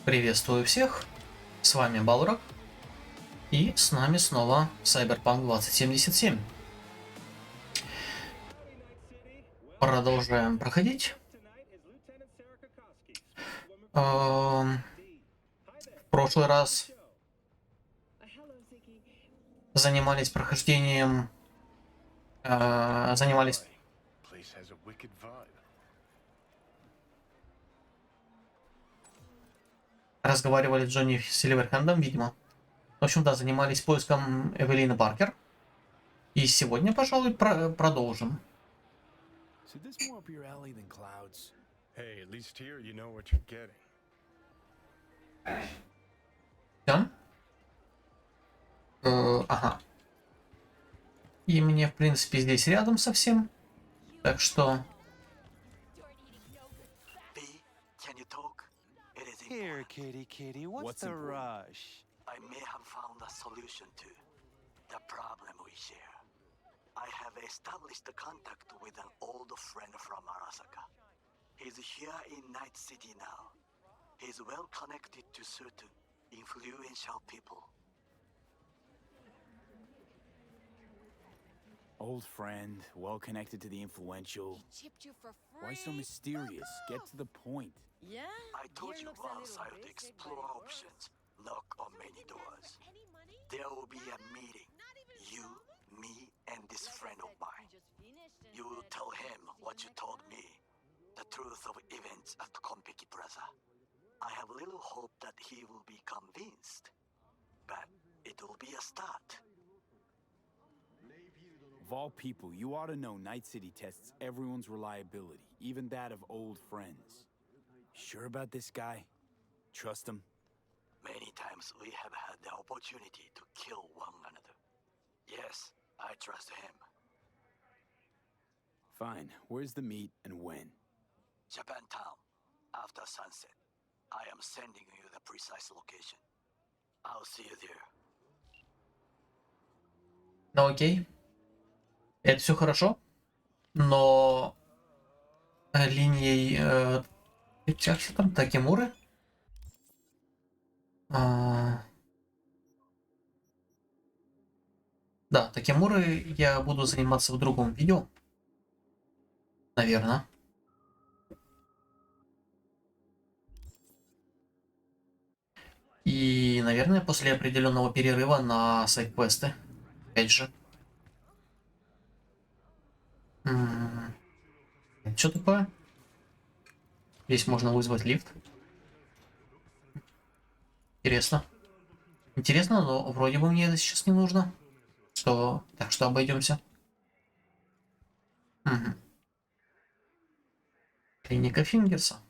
Приветствую всех, с вами Балрак, и с нами снова Cyberpunk 2077. Продолжаем проходить. В прошлый раз занимались прохождением, занимались разговаривали с Джонни Сильверхендом, видимо. В общем, да, занимались поиском Эвелины Паркер. И сегодня, пожалуй, продолжим. Всё? Ага. И мне, в принципе, здесь рядом совсем. Так что... Here, kitty, what's the rush? I may have found a solution to the problem we share. I have established a contact with an old friend from Arasaka. He's here in Night City now. He's well connected to certain influential people. Old friend, well connected to the influential. He chipped you for free. Why so mysterious? Get to the point. Yeah? I told you Here looks a once little I would basic, explore but it options, knock on many doors. Any money? There will be a meeting. Not even You, some? me, and this Like I friend of said, mine. he just finished and You will said, tell him "See what you you next told time." me. The truth of events at Konpeki Plaza. I have little hope that he will be convinced. But it will be a start. Of all people, you ought to know Night City tests everyone's reliability, even that of old friends. Sure about this guy? Trust him? Many times we have had the opportunity to kill one another. Yes, I trust him. Fine. Where's the meet and when? Japantown, after sunset. I am sending you the precise location. I'll see you there. Ну окей. Это все хорошо. Но линией... как все там? Такемуры? Да, Такемуры я буду заниматься в другом видео. Наверное. И, наверное, после определенного перерыва на сайд-квесты. Опять же. Что такое? Здесь можно вызвать лифт. Интересно. Интересно, но вроде бы мне это сейчас не нужно. Так что обойдемся. Угу. Клиника Фингерса.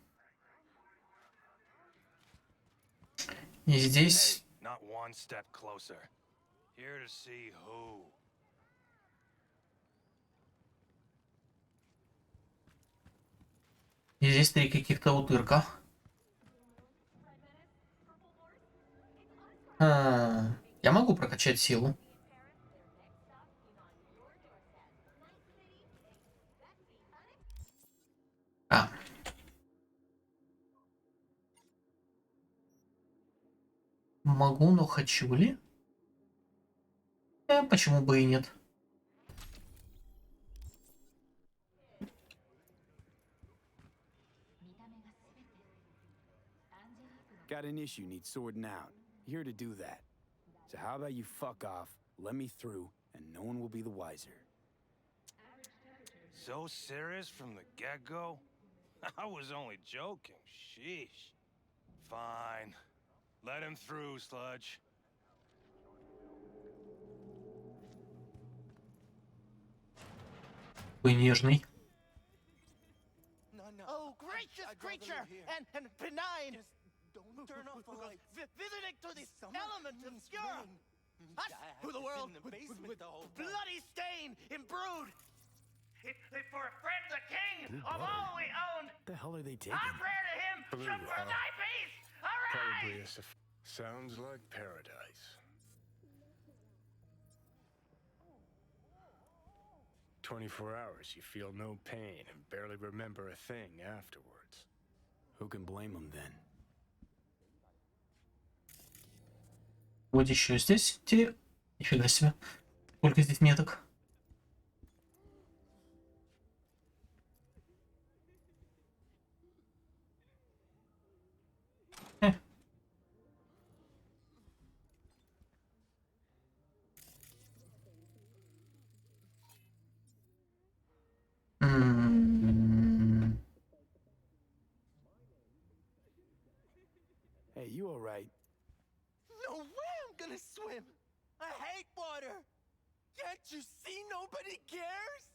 И здесь... Not one step closer. Here to see who. И здесь три каких-то утырка. Я могу прокачать силу. Могу, но хочу ли? Почему бы и нет? Got an issue needs sorting out. Here to do that. So how about you fuck off, let me through, and no one will be the wiser. So serious from the get-go? I was only joking. Sheesh. Fine. Let him through, Sludge. Вы нежный. Oh, gracious creature and benign! Don't turn off the lights. Visiting to the element obscure. Us, who the world with the bloody stain imbrued. For a friend, the king of all we own. What the hell are they taking? Our prayer to him should for thy peace. Probably Arise! sounds like paradise. 24 hours, you feel no pain and barely remember a thing afterwards. Who can blame them then? Вот еще здесь. Нифига себе. Сколько здесь меток. Э. М. Hey, you alright? No way I'm gonna swim! I hate water! Can't you see nobody cares?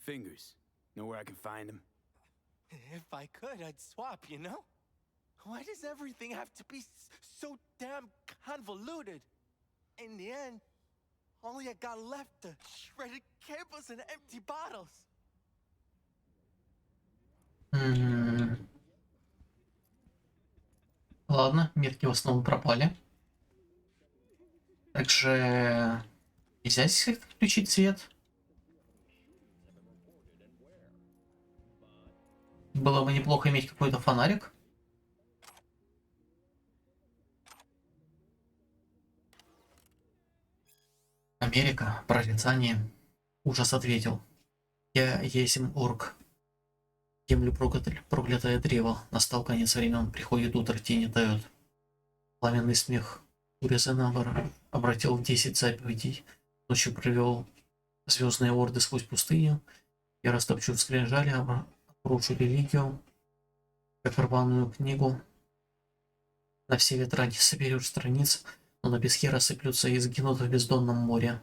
Fingers. Know where I can find him? If I could, I'd swap, you know? Why does everything have to be so damn convoluted? In the end, all I got left are shredded cables and empty bottles. М. Ладно, метки в основном пропали. Также нельзя здесь как-то включить свет. Было бы неплохо иметь какой-то фонарик. Америка, прорицание. Ужас ответил. Я есмь орк. Землю проклятое древо. Настал конец времен. Приходит утро, тени тают. Пламенный смех. Урезанабар обратил в 10 заповедей. Ночью провел звездные орды сквозь пустыню. Я растопчу в скрижали, обрушу религию, как рваную книгу. На все ветра не соберешь страниц, но на песке рассыплются и сгинут в бездонном море.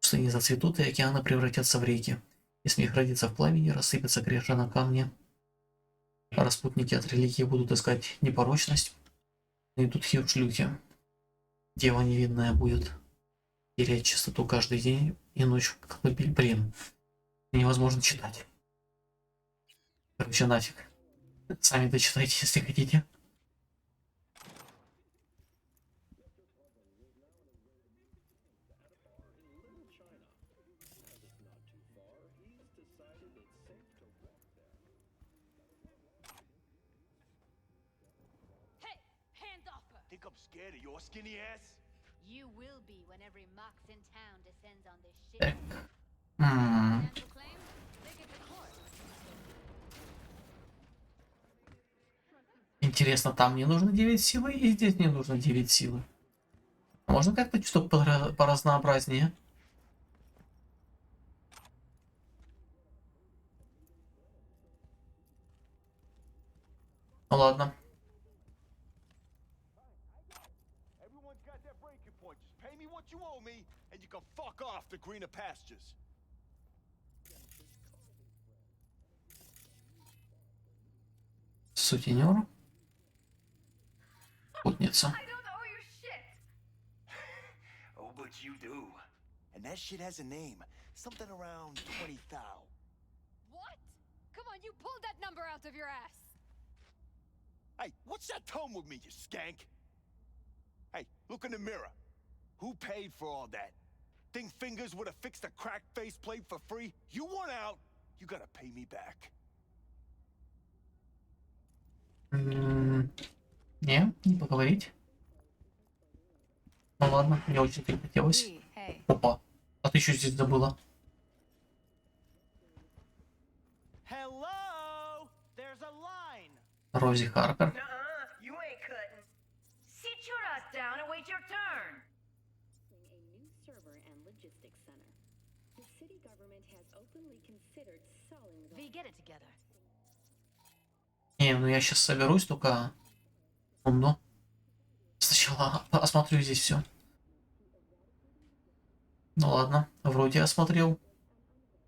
Пустыни зацветут, и океаны превратятся в реки. И смех родится в пламени, рассыпется греша на камне. А распутники от религии будут искать непорочность. Найдут шлюхи. Дева невинная будет терять чистоту каждый день и ночь, как блин. Невозможно читать. Короче, нафиг. Сами дочитайте, если хотите. Hey, hands off her! Think I'm scared of your skinny ass? You will be when every mox in town descends on this shit. Так. Financial claim? They get the court. Интересно, там мне нужно 9 силы, и здесь мне нужно 9 силы. Можно как-то что-то поразнообразнее? Ну ладно. Everyone's got their breaking point. Just pay me what you owe me, and you can fuck off to greener pastures. Сутенер. Путница. I don't owe you shit! Oh, but you do. And that shit has a name. Something around 20 thou. What? Come on, you pulled that number out of your ass! Hey, what's that tone with me, you skank? Hey, look in the mirror. Who paid for all that? Think Fingers would have fixed a cracked faceplate for free? You want out, you gotta pay me back. Не поговорить. Ну ладно, мне очень хотелось. Hey. Опа, а ты еще здесь забыла? Hello? There's a line. Рози Харпер. You ain't cutting. Sit your ass down and wait your turn. A new server and logistics center. The city government has openly considered selling the V, get it together. Не, ну я сейчас соберусь, только... Секунду. Сначала осмотрю здесь все. Ну ладно, вроде осмотрел.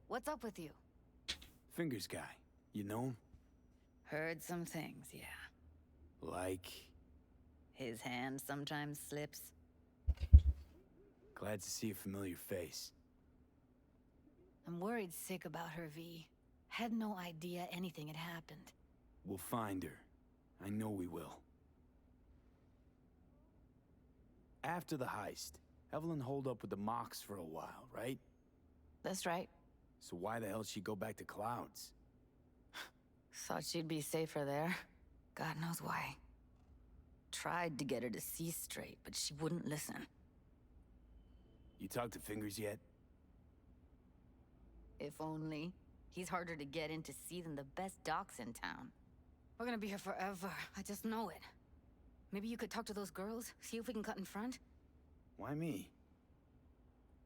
What's up with you? Fingers guy. You know him? Heard some things, yeah. Like... His hand sometimes slips. Glad to see a familiar face. I'm worried sick about her, V. Had no idea anything had happened. We'll find her. I know we will. After the heist, Evelyn holed up with the Mox for a while, right? That's right. So why the hell she go back to Clouds? Thought she'd be safer there. God knows why. Tried to get her to see straight, but she wouldn't listen. You talked to Fingers yet? If only. He's harder to get in to see than the best docs in town. We're gonna be here forever. I just know it. Maybe you could talk to those girls, see if we can cut in front? Why me?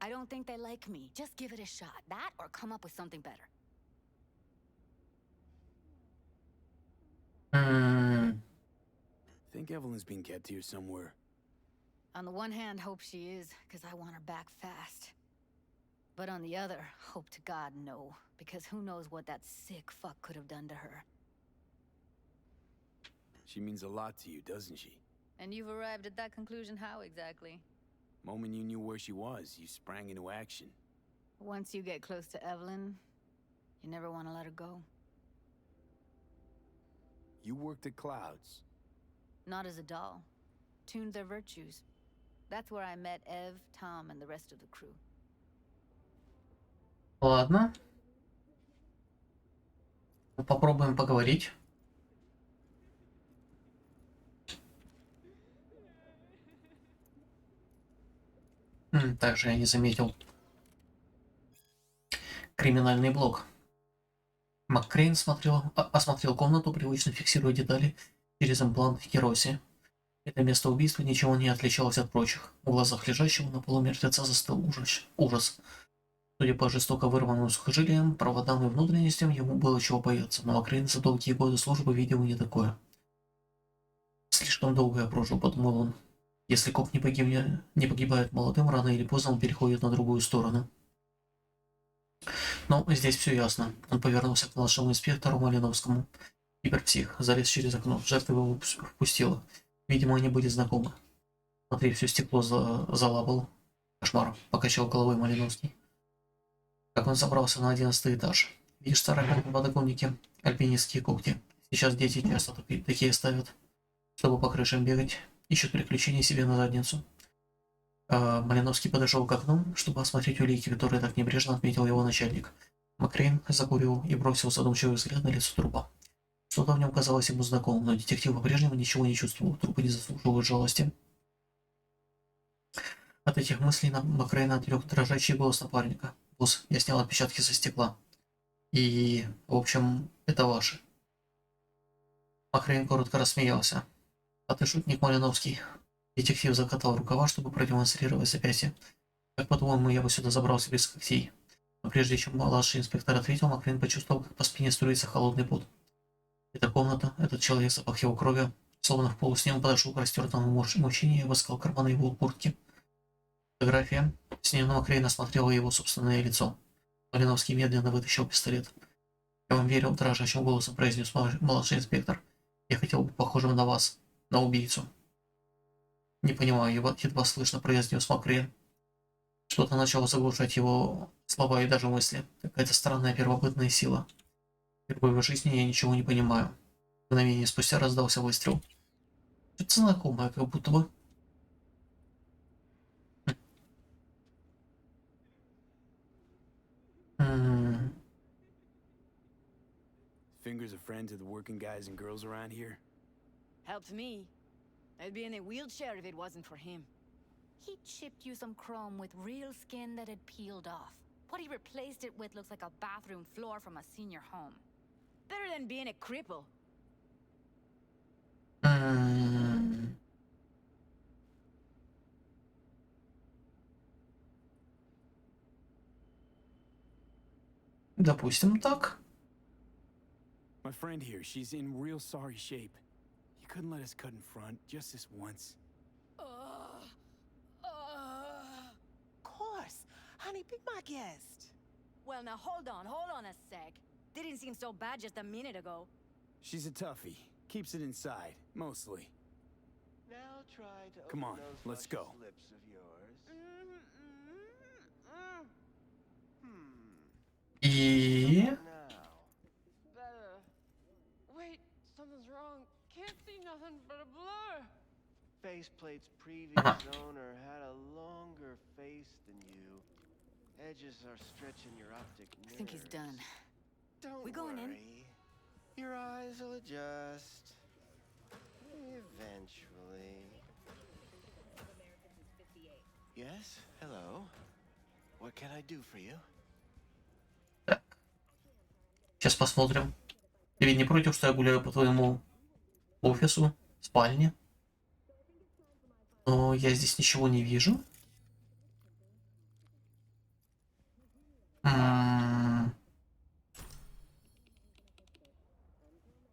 I don't think they like me. Just give it a shot. That or come up with something better. Think Evelyn's being kept here somewhere. On the one hand, hope she is, because I want her back fast. But on the other, hope to God no, because who knows what that sick fuck could have done to her. She means a lot to you, doesn't she? And you've arrived at that conclusion how exactly? Moment you knew where she was, you sprang into action. Once you get close to Evelyn, you never want to let her go. You worked at Clouds. Not as a doll. Tuned their virtues. That's where I met Ev, Tom, and the rest of the crew. Ладно. Попробуем поговорить. Также я не заметил криминальный блок. МакКрейн осмотрел комнату, привычно фиксируя детали через имплант Хироси. Это место убийства ничего не отличалось от прочих. В глазах лежащего на полу мертвеца застыл ужас. Судя по жестоко вырванным сухожилиям, проводам и внутренностям, ему было чего бояться, но МакКрейн за долгие годы службы видел не такое. «Слишком долго я прожил», — подумал он. «Если коп не погибает молодым, рано или поздно он переходит на другую сторону». Но здесь все ясно. Он повернулся к младшему инспектору Малиновскому. Гиперпсих залез через окно. Жертва его впустила. Видимо, они были знакомы. Смотри, все стекло залапал. Кошмар. Покачал головой Малиновский. Как он забрался на 11 этаж. Видишь старые подоконники? Альпинистские когти. Сейчас дети часто такие ставят, чтобы по крышам бегать. Ищут приключения себе на задницу. Малиновский подошел к окну, чтобы осмотреть улики, которые так небрежно отметил его начальник. МакКрейн закурил и бросил задумчивый взгляд на лицо трупа. Что-то в нем казалось ему знакомым, но детектив по-прежнему ничего не чувствовал. Трупы не заслуживают жалости. От этих мыслей на МакКрейна отвлек дрожащий голос напарника. «Босс, я снял отпечатки со стекла. И, в общем, это ваши». МакКрейн коротко рассмеялся. «А ты шутник, Малиновский». Детектив закатал рукава, чтобы продемонстрировать запястье. «Как по-твоему, я бы сюда забрался без когтей?» Но прежде чем младший инспектор ответил, МакКрейн почувствовал, как по спине струится холодный пот. Эта комната, этот человек запах его крови, словно в полусне он подошел к растертому мужчине и обыскал карманы его куртки. Фотография. С ней МакКрейн осмотрела его собственное лицо. Малиновский медленно вытащил пистолет. «Я вам верил», — дрожащим голосом произнес младший инспектор. «Я хотел быть похожим на вас, на убийцу». «Не понимаю», — едва слышно произнес МакКрейн. Что-то начало заглушать его слова и даже мысли. Какая-то странная первобытная сила. Впервые в жизни я ничего не понимаю. Мгновение спустя раздался выстрел. Что-то знакомое, как будто бы. Fingers a friend to the working guys and girls around here? Helped me. I'd be in a wheelchair if it wasn't for him. He chipped you some chrome with real skin that had peeled off. What he replaced it with looks like a bathroom floor from a senior home. Better than being a cripple. Допустим, так. My friend here, she's in real sorry shape. You couldn't let us cut in front, just this once. Of course. Honey, be my guest. Well, now hold on a sec. Didn't seem so bad just a minute ago. She's a toughie. Keeps it inside, mostly. Now try to Come open on, those let's go. luscious lips of yours. И... Now. Better. Wait, something's wrong. Can't see nothing but a blur. Faceplate's previous owner had a longer face than you. Edges are stretching your optic nerves. I think he's done. Don't We going in? worry. Your eyes will adjust. Eventually. Yes, hello. What can I do for you? Так. Сейчас посмотрим. Ты ведь не против, что я гуляю по твоему офису, спальне? Но я здесь ничего не вижу.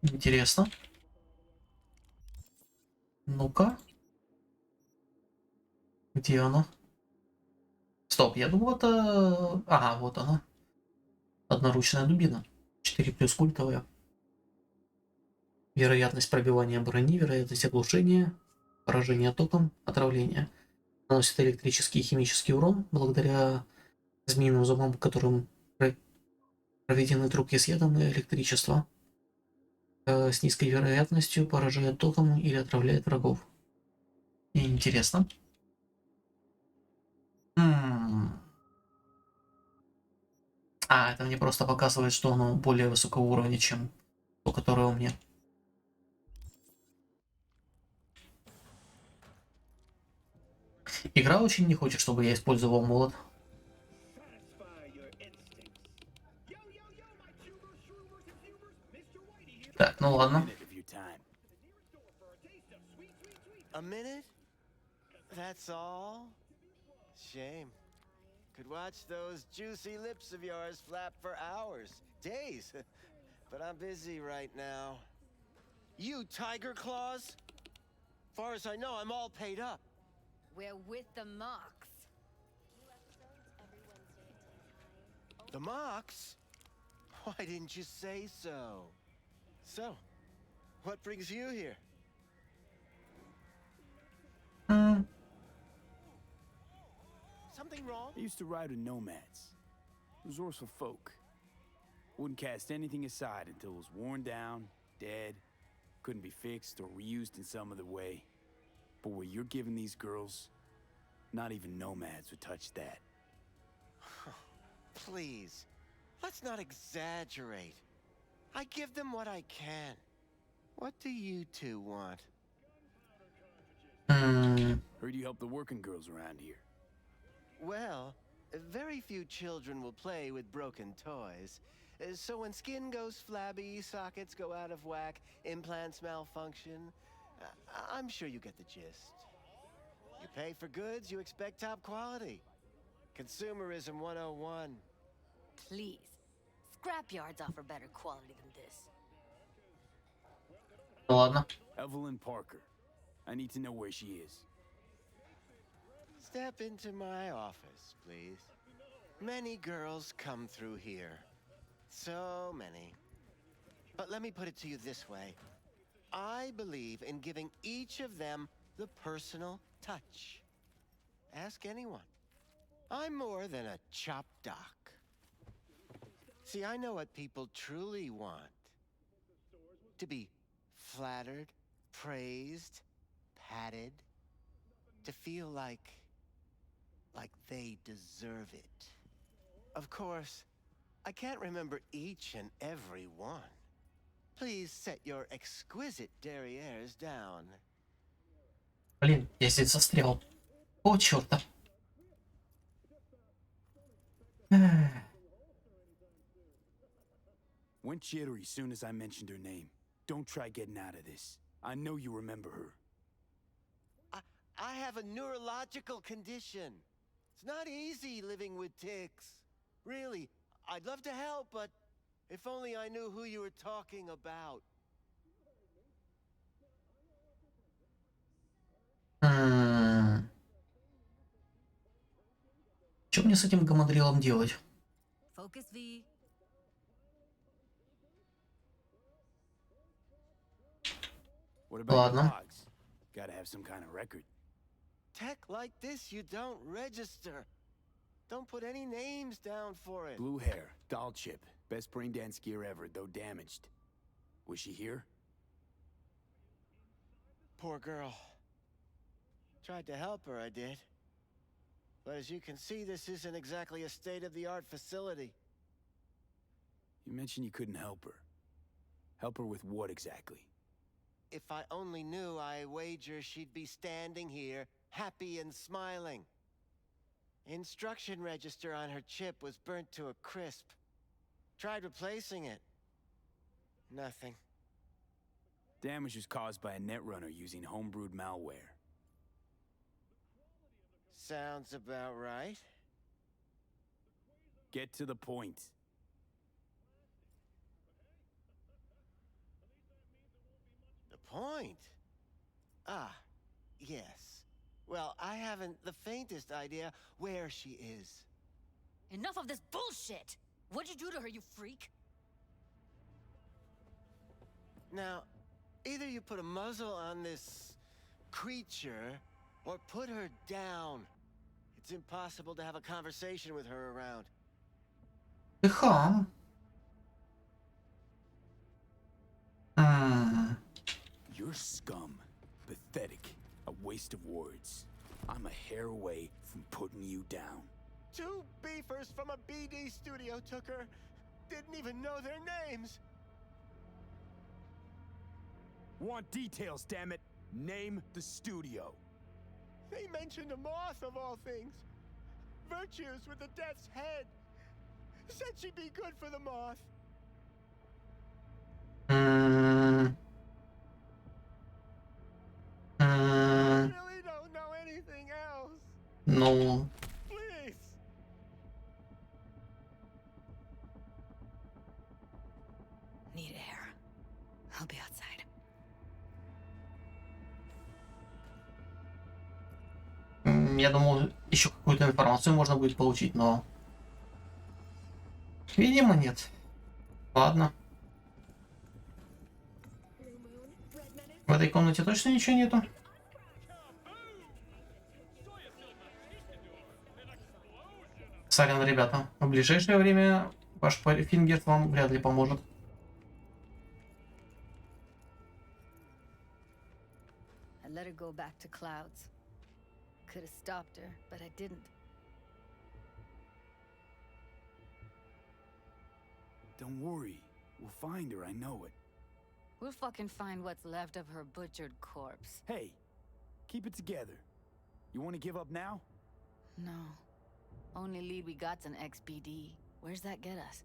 Интересно. Ну-ка. Где она? Стоп, я думал, это... Ага, вот она. Одноручная дубина. 4 плюс культовая. Вероятность пробивания брони, вероятность оглушения, поражения током, отравления. Наносит электрический и химический урон благодаря змеиным зубам, которым проведены трубки с ядом и электричество. С низкой вероятностью поражает током или отравляет врагов. И интересно. Это мне просто показывает, что оно более высокого уровня, чем то, которое у меня. Игра очень не хочет, чтобы я использовал молот. Так, ну ладно. A minute? That's all? Shame. Could watch those juicy lips of yours flap for hours, days. But I'm busy right now. You tiger claws? Far as I know, I'm all paid up. We're with the Mox. The Mox? Why didn't you say so? So, what brings you here? Something wrong? I used to ride with nomads. Resourceful folk. Wouldn't cast anything aside until it was worn down, dead, couldn't be fixed or reused in some other way. But what you're giving these girls, not even nomads would touch that. Please, let's not exaggerate. I give them what I can. What do you two want? Heard you help the working girls around here. Well, very few children will play with broken toys. So when skin goes flabby, sockets go out of whack, implants malfunction, I'm sure you get the gist. You pay for goods, you expect top quality. Consumerism 101. Please. Scrapyards offer better quality than this. Ладно. Evelyn Parker. I need to know where she is. Step into my office, please. Many girls come through here. So many. But let me put it to you this way. I believe in giving each of them the personal touch. Ask anyone. I'm more than a chop doc. See, I know what people truly want. To be flattered, praised, patted. To feel like they deserve it. Of course, I can't remember each and every one. Please set your exquisite derrieres down. Блин, я здесь застрял. О, черта. Went jittery soon as I mentioned her name. Don't try getting out of this. I know you remember her. I have a neurological condition. It's not easy living with tics. Really, I'd love to help, but if only I knew who you were talking about. Что мне с этим гамадрилом делать? Focus V. What about your logs? Gotta have some kind of record. Tech like this, you don't register. Don't put any names down for it. Blue hair, doll chip. Best brain dance gear ever, though damaged. Was she here? Poor girl. Tried to help her, I did. But as you can see, this isn't exactly a state-of-the-art facility. You mentioned you couldn't help her. Help her with what exactly? If I only knew, I wager she'd be standing here, happy and smiling. Instruction register on her chip was burnt to a crisp. Tried replacing it. Nothing. Damage was caused by a netrunner using homebrewed malware. Sounds about right. Get to the point. The point? Ah, yes. Well, I haven't the faintest idea where she is. Enough of this bullshit! What'd you do to her, you freak? Now, either you put a muzzle on this creature, or put her down. It's impossible to have a conversation with her around. Тихо. You're scum. Pathetic. A waste of words. I'm a hair away from putting you down. 2 beefers from a BD studio took her. Didn't even know their names. Want details, damn it. Name the studio. They mentioned a moth of all things. Virtues with the death's head. Said she'd be good for the moth. I really don't know anything else. Ну, Please. Need air. I'll be outside. я думал, еще какую-то информацию можно будет получить, но... Видимо, нет. Ладно. В этой комнате точно ничего нету? Сорян, ребята. В ближайшее время ваш фингер вам вряд ли поможет. I let her go back to Clouds. Could have stopped her, but I didn't. Don't worry. We'll find her, I know it. We'll fucking find what's left of her butchered corpse. Hey, keep it together. You want to give up now? No. Only lead we got's an XBD. Where's that get us?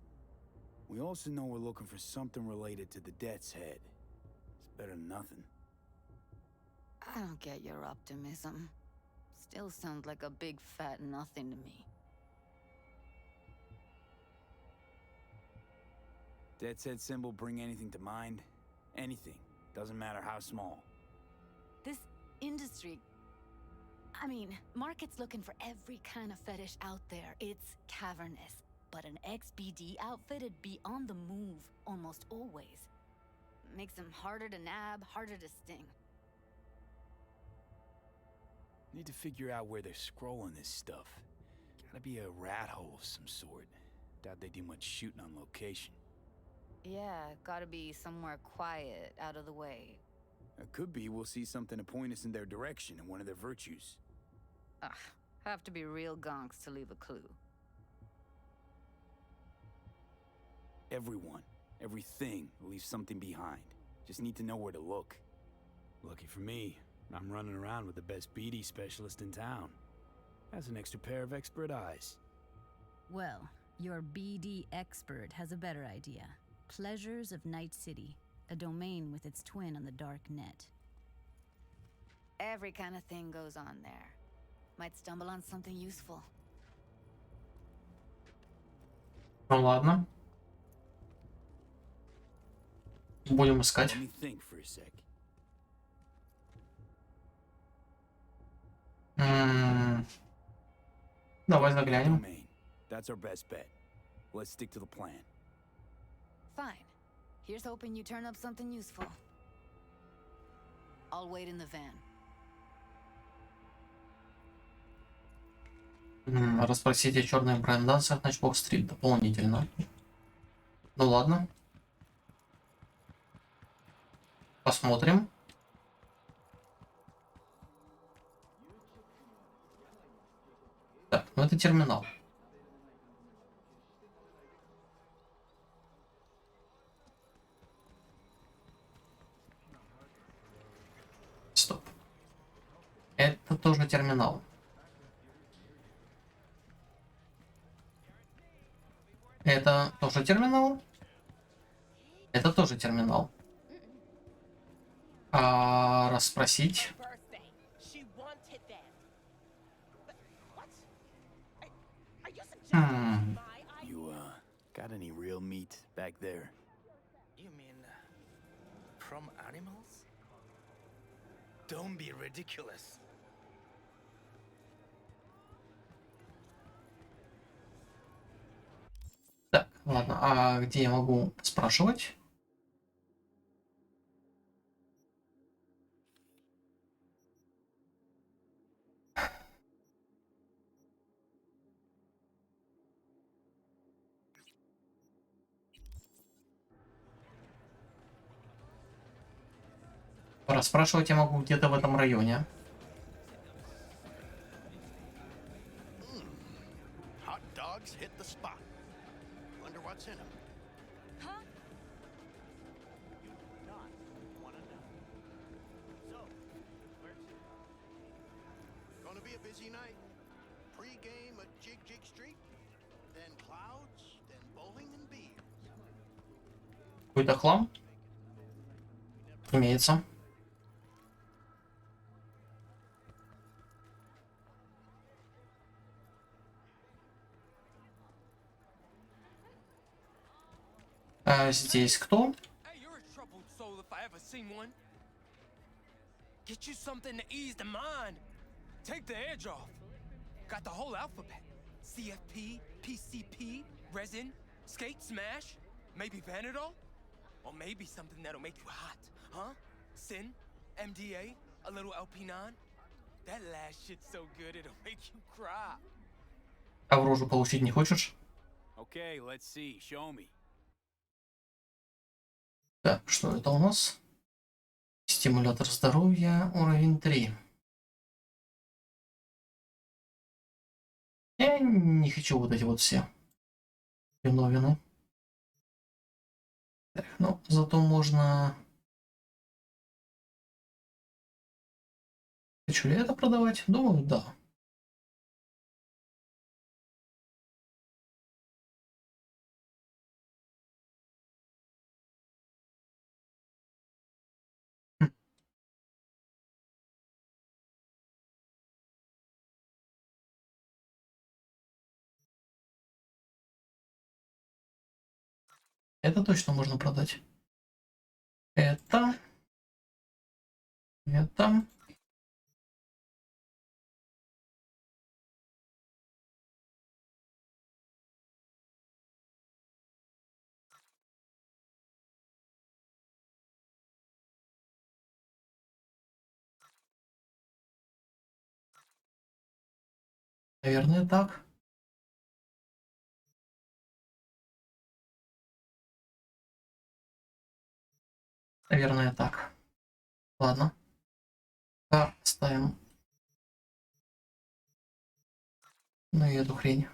We also know we're looking for something related to the Death's Head. It's better than nothing. I don't get your optimism. Still sounds like a big fat nothing to me. Death's Head symbol bring anything to mind? Anything. Doesn't matter how small. This industry... I mean, market's looking for every kind of fetish out there. It's cavernous. But an XBD outfit'd be on the move almost always. Makes them harder to nab, harder to sting. Need to figure out where they're scrolling this stuff. Gotta be a rat hole of some sort. Doubt they do much shooting on location. Yeah, gotta be somewhere quiet, out of the way. It could be we'll see something to point us in their direction and one of their virtues. Ugh, have to be real gonks to leave a clue. Everyone, everything leaves something behind. Just need to know where to look. Lucky for me, I'm running around with the best BD specialist in town. Has an extra pair of expert eyes. Well, your BD expert has a better idea. Pleasures of Night City, a domain with its twin on the dark net. Every kind of thing goes on there. Might stumble on something useful. Ну ладно. Будем искать. Let me think for a sec. Давай заглянем. Domain. That's our best bet. Let's stick to the plan. Fine. Here's hoping you turn up something useful. I'll wait in the van. Расспросите о черных брендансах на Чпок-стрит дополнительно. Ну ладно. Посмотрим. Так, ну это терминал. Стоп. Это тоже терминал. тоже терминал. Это тоже терминал. А расспросить. You, got any real meat back there? You mean from animals? Don't be ridiculous. Так, ладно. А где я могу спрашивать? Расспрашивать я могу где-то в этом районе. Hot dogs hit the spot. Wonder what's in them. Huh? You do not want to know. So, where's it? Gonna be a busy night. Pre-game at Jig Jig Street, then clouds, then bowling and beers. Какой-то хлам? Имеется. А здесь кто? Hey, you're a troubled soul if I ever seen one. Get you something to ease the mind. Take the edge off. Got the whole alphabet. CFP, PCP, resin, skate, smash, maybe Vanadol? Or maybe something that'll make you hot, huh? Sin, MDA, a little LP9? That last shit's so good it'll make you cry. А в рожу получить не хочешь? Okay, let's see. Show me. Так, что это у нас? Стимулятор здоровья, уровень 3. Я не хочу вот эти вот все феномены. Так, ну, зато можно... Хочу ли это продавать? Думаю, да. Это точно можно продать. Это. Наверное, так. Наверное, так. Ладно. Ставим. Ну и эту хрень.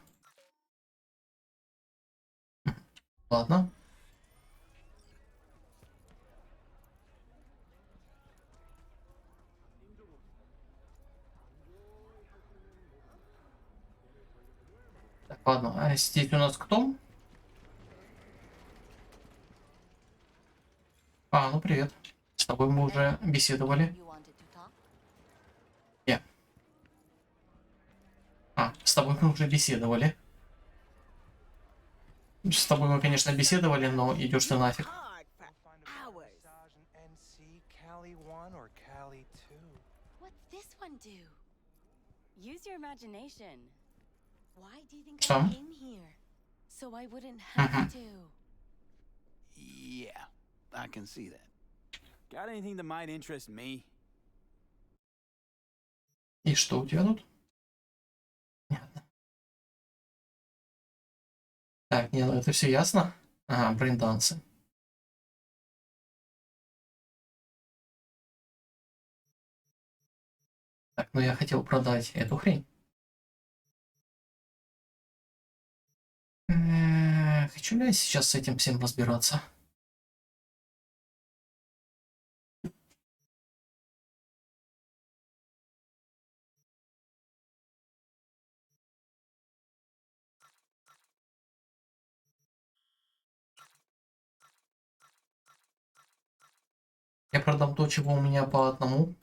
Ладно. Так, ладно. А здесь у нас кто? А, ну привет. С тобой мы уже беседовали. А, с тобой мы уже беседовали. С тобой мы, конечно, беседовали, но идешь ты нафиг. What's this one do? Use your imagination. Why do you think Что? I came here? So I wouldn't have to. Yeah, I can see that. Got anything that might interest me? И что у тебя тут? Понятно. Так, не, ну это все ясно. Ага, брейндансы. Так, ну я хотел продать эту хрень. Хочу ли я сейчас с этим всем разбираться? Я продам то, чего у меня по одному.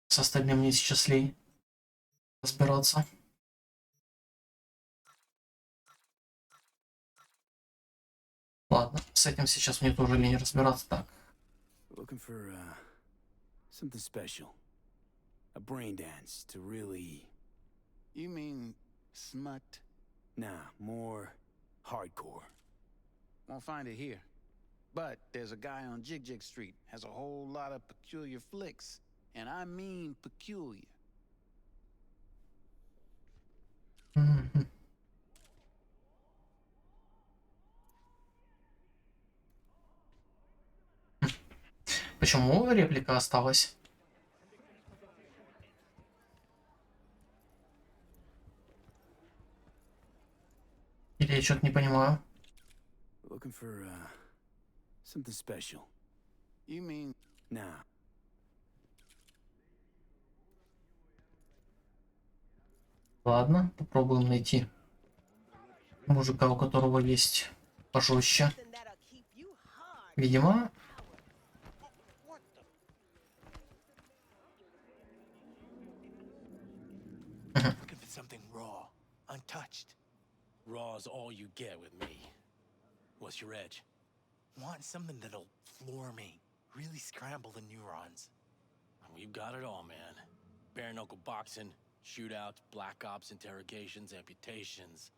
С остальным мне сейчас лень разбираться. Ладно, с этим сейчас мне тоже лень разбираться. Так. Looking for something special. A brain dance to really... You mean smut? Nah, more hardcore. Won't find it here. But there's a guy on Jig Jig Street, has a whole lot of peculiar flicks. And I mean peculiar. Почему реплика осталась? Или я что-то не понимаю? Looking for something special. You mean... Nah. Ладно, попробуем найти мужика, у которого есть пожестче. Видимо... Looking for something raw, untouched. Raw's all you get with me. What's your edge? Want something that'll floor me. Really scramble the neurons. We've got it all, man. Bare knuckle boxing, shootouts, black ops, interrogations, amputations.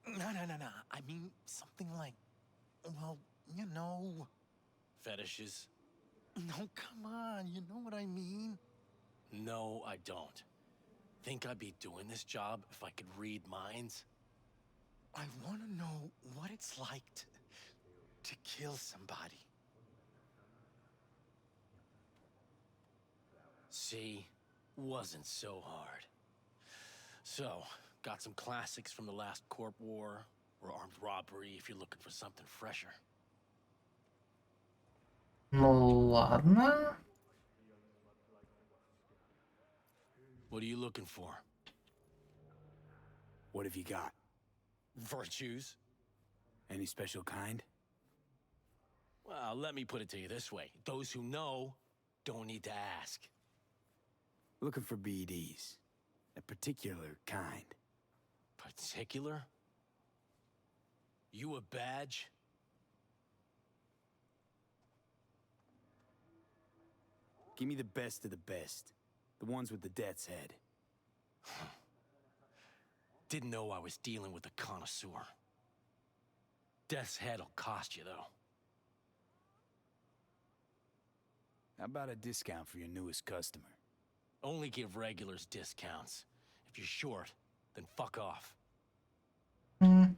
No. I mean something like... Well, you know... Fetishes? No, come on. You know what I mean? No, I don't. Think I'd be doing this job if I could read minds? I want to know what it's like to kill somebody. See? Wasn't so hard. So, got some classics from the last Corp War, or armed robbery if you're looking for something fresher. Ну ладно. What are you looking for? What have you got? Virtues? Any special kind? Well, let me put it to you this way. Those who know don't need to ask. Looking for BDs. A particular kind. Particular? You a badge? Give me the best of the best. The ones with the death's head. Didn't know I was dealing with a connoisseur. Death's head'll cost you, though. How about a discount for your newest customer? Only give regulars discounts. If you're short, then fuck off. Ну,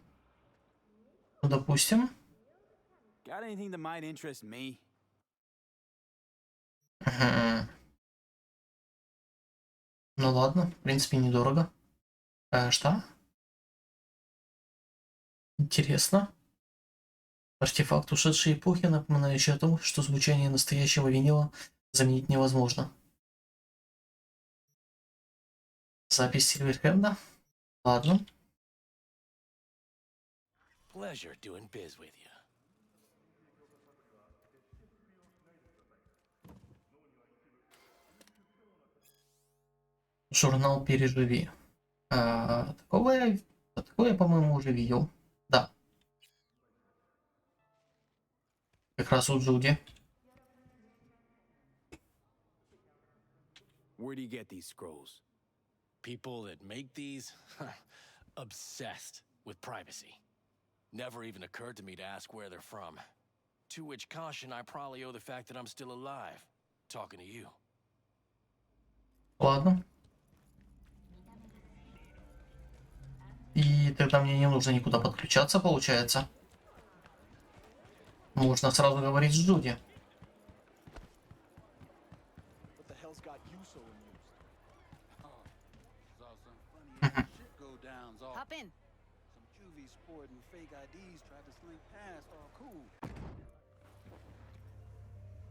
допустим. Got anything that might interest me? Ну ладно, в принципе, недорого. Что? Интересно. Артефакт ушедшей эпохи, напоминающий о том, что звучание настоящего винила заменить невозможно. Запись Сильверхенда. Ладно. Pleasure doing biz with you. Журнал «Переживи». Такое, по-моему, уже видел. Да. Как раз у Джуди. Where do you get these scrolls? People that make these, obsessed with privacy. Never even occurred to me to ask where they're from. To which caution I probably owe the fact that I'm still alive, talking to you. Ладно. И тогда мне не нужно никуда подключаться, получается. Можно сразу говорить с Джуди. What the hell's got you so amused? Hop in. Some juvie sporting fake IDs tried to slink past, all cool.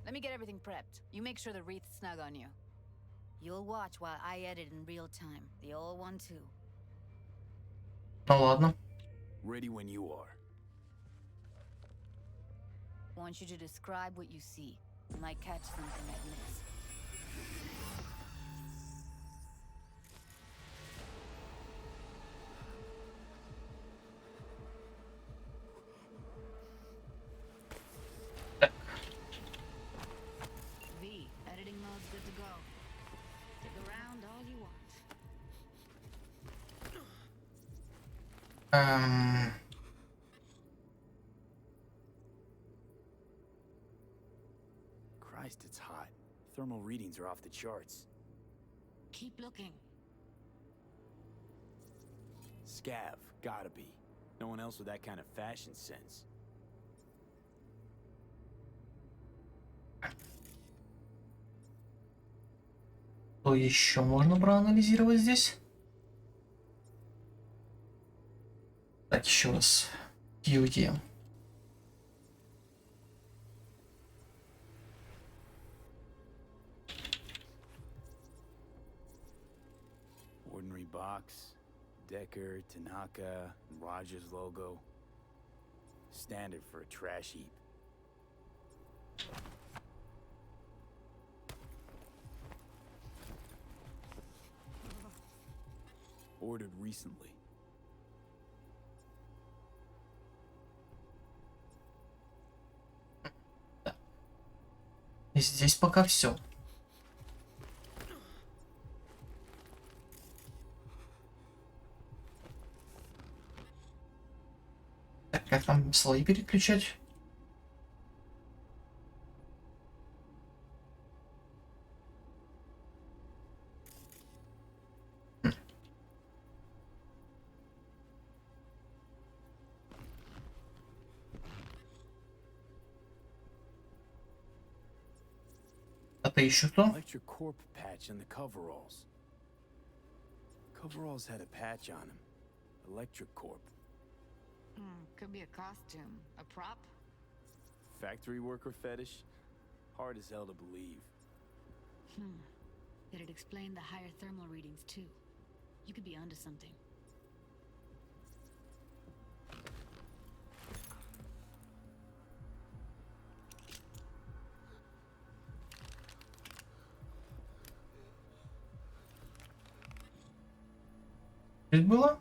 Let me get everything prepped. You make sure the wreath's snug on you. You'll watch while I edit in real time. The old one too. Ну ладно. Ready when you are. Want you to describe what you see. Might catch something I've missed. V, editing mode's good to go. Stick around all you want. Christ, it's hot. Thermal readings are off the charts. Keep looking. Scav, gotta be. No one else with that kind of fashion sense. Что еще можно проанализировать здесь? Так, еще раз. Кьюти. Ordinary box, Decker, Tanaka, and Rogers logo. Standard for a trash heap. Ordered recently. И здесь пока все. Так, как там слои переключать? Это еще кто? Electric Corp patch on the coveralls. Coveralls had a patch on them. Electric Corp. Could be a costume. A prop? Factory worker fetish? Hard as hell to believe. It'd explain the higher thermal readings too. You could be onto something. Здесь было?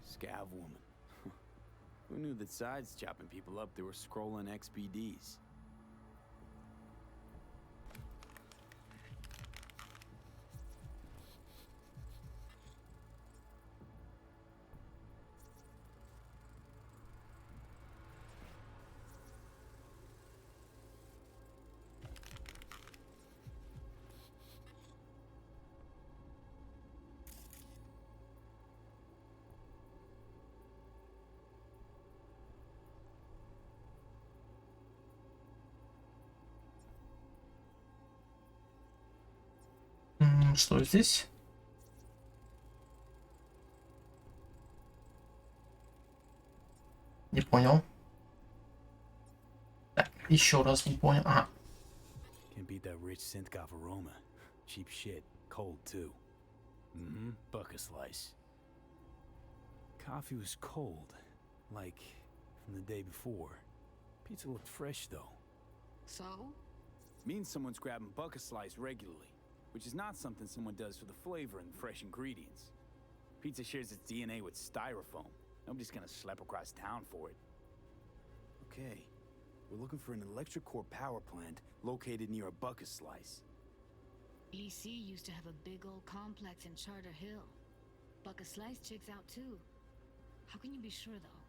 Scav woman. Who knew that sides chopping people up, they were scrolling XBDs? Что здесь? Не понял. Так, еще раз не понял. Ага. Can't beat that rich synth-goth aroma. Cheap shit. Cold, too. Bucket slice. Coffee was cold. Like, from the day before. Pizza looked fresh, though. So? Means someone's grabbing bucket slice regularly. Which is not something someone does for the flavor and fresh ingredients. Pizza shares its DNA with styrofoam. Nobody's gonna schlep across town for it. Okay, we're looking for an electric core power plant located near a bucket slice. EC used to have a big old complex in Charter Hill. Bucket Slice checks out too. How can you be sure though?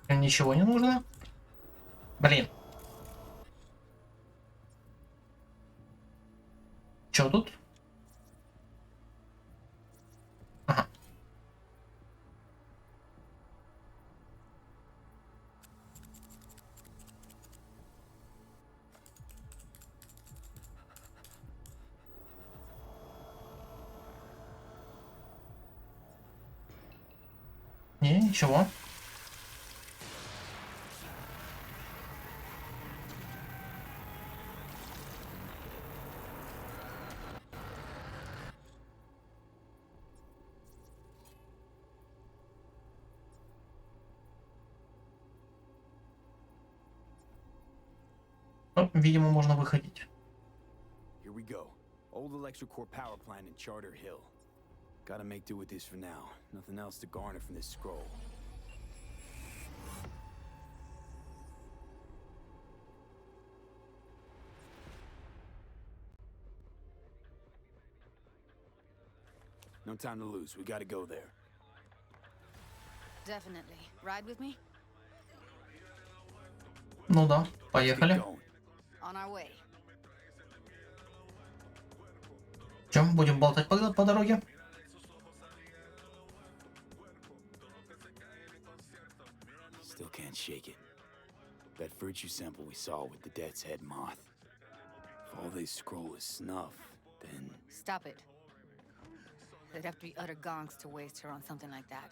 Ничего не нужно. Блин. Чё тут? Ага. Не, ничего. Ну, видимо, можно выходить. Here we go. Old electric core power plant in Charter Hill. Gotta make do with this for now. Nothing else to garner from this scroll. No time to lose. We gotta go there. Definitely. Ride with me? Ну да, поехали. On our way. Чем будем болтать по дороге? Still can't shake it. That virtue sample we saw with the death's head moth. If all they scroll is snuff, then... Stop it. They'd have to be utter gonks to waste her on something like that.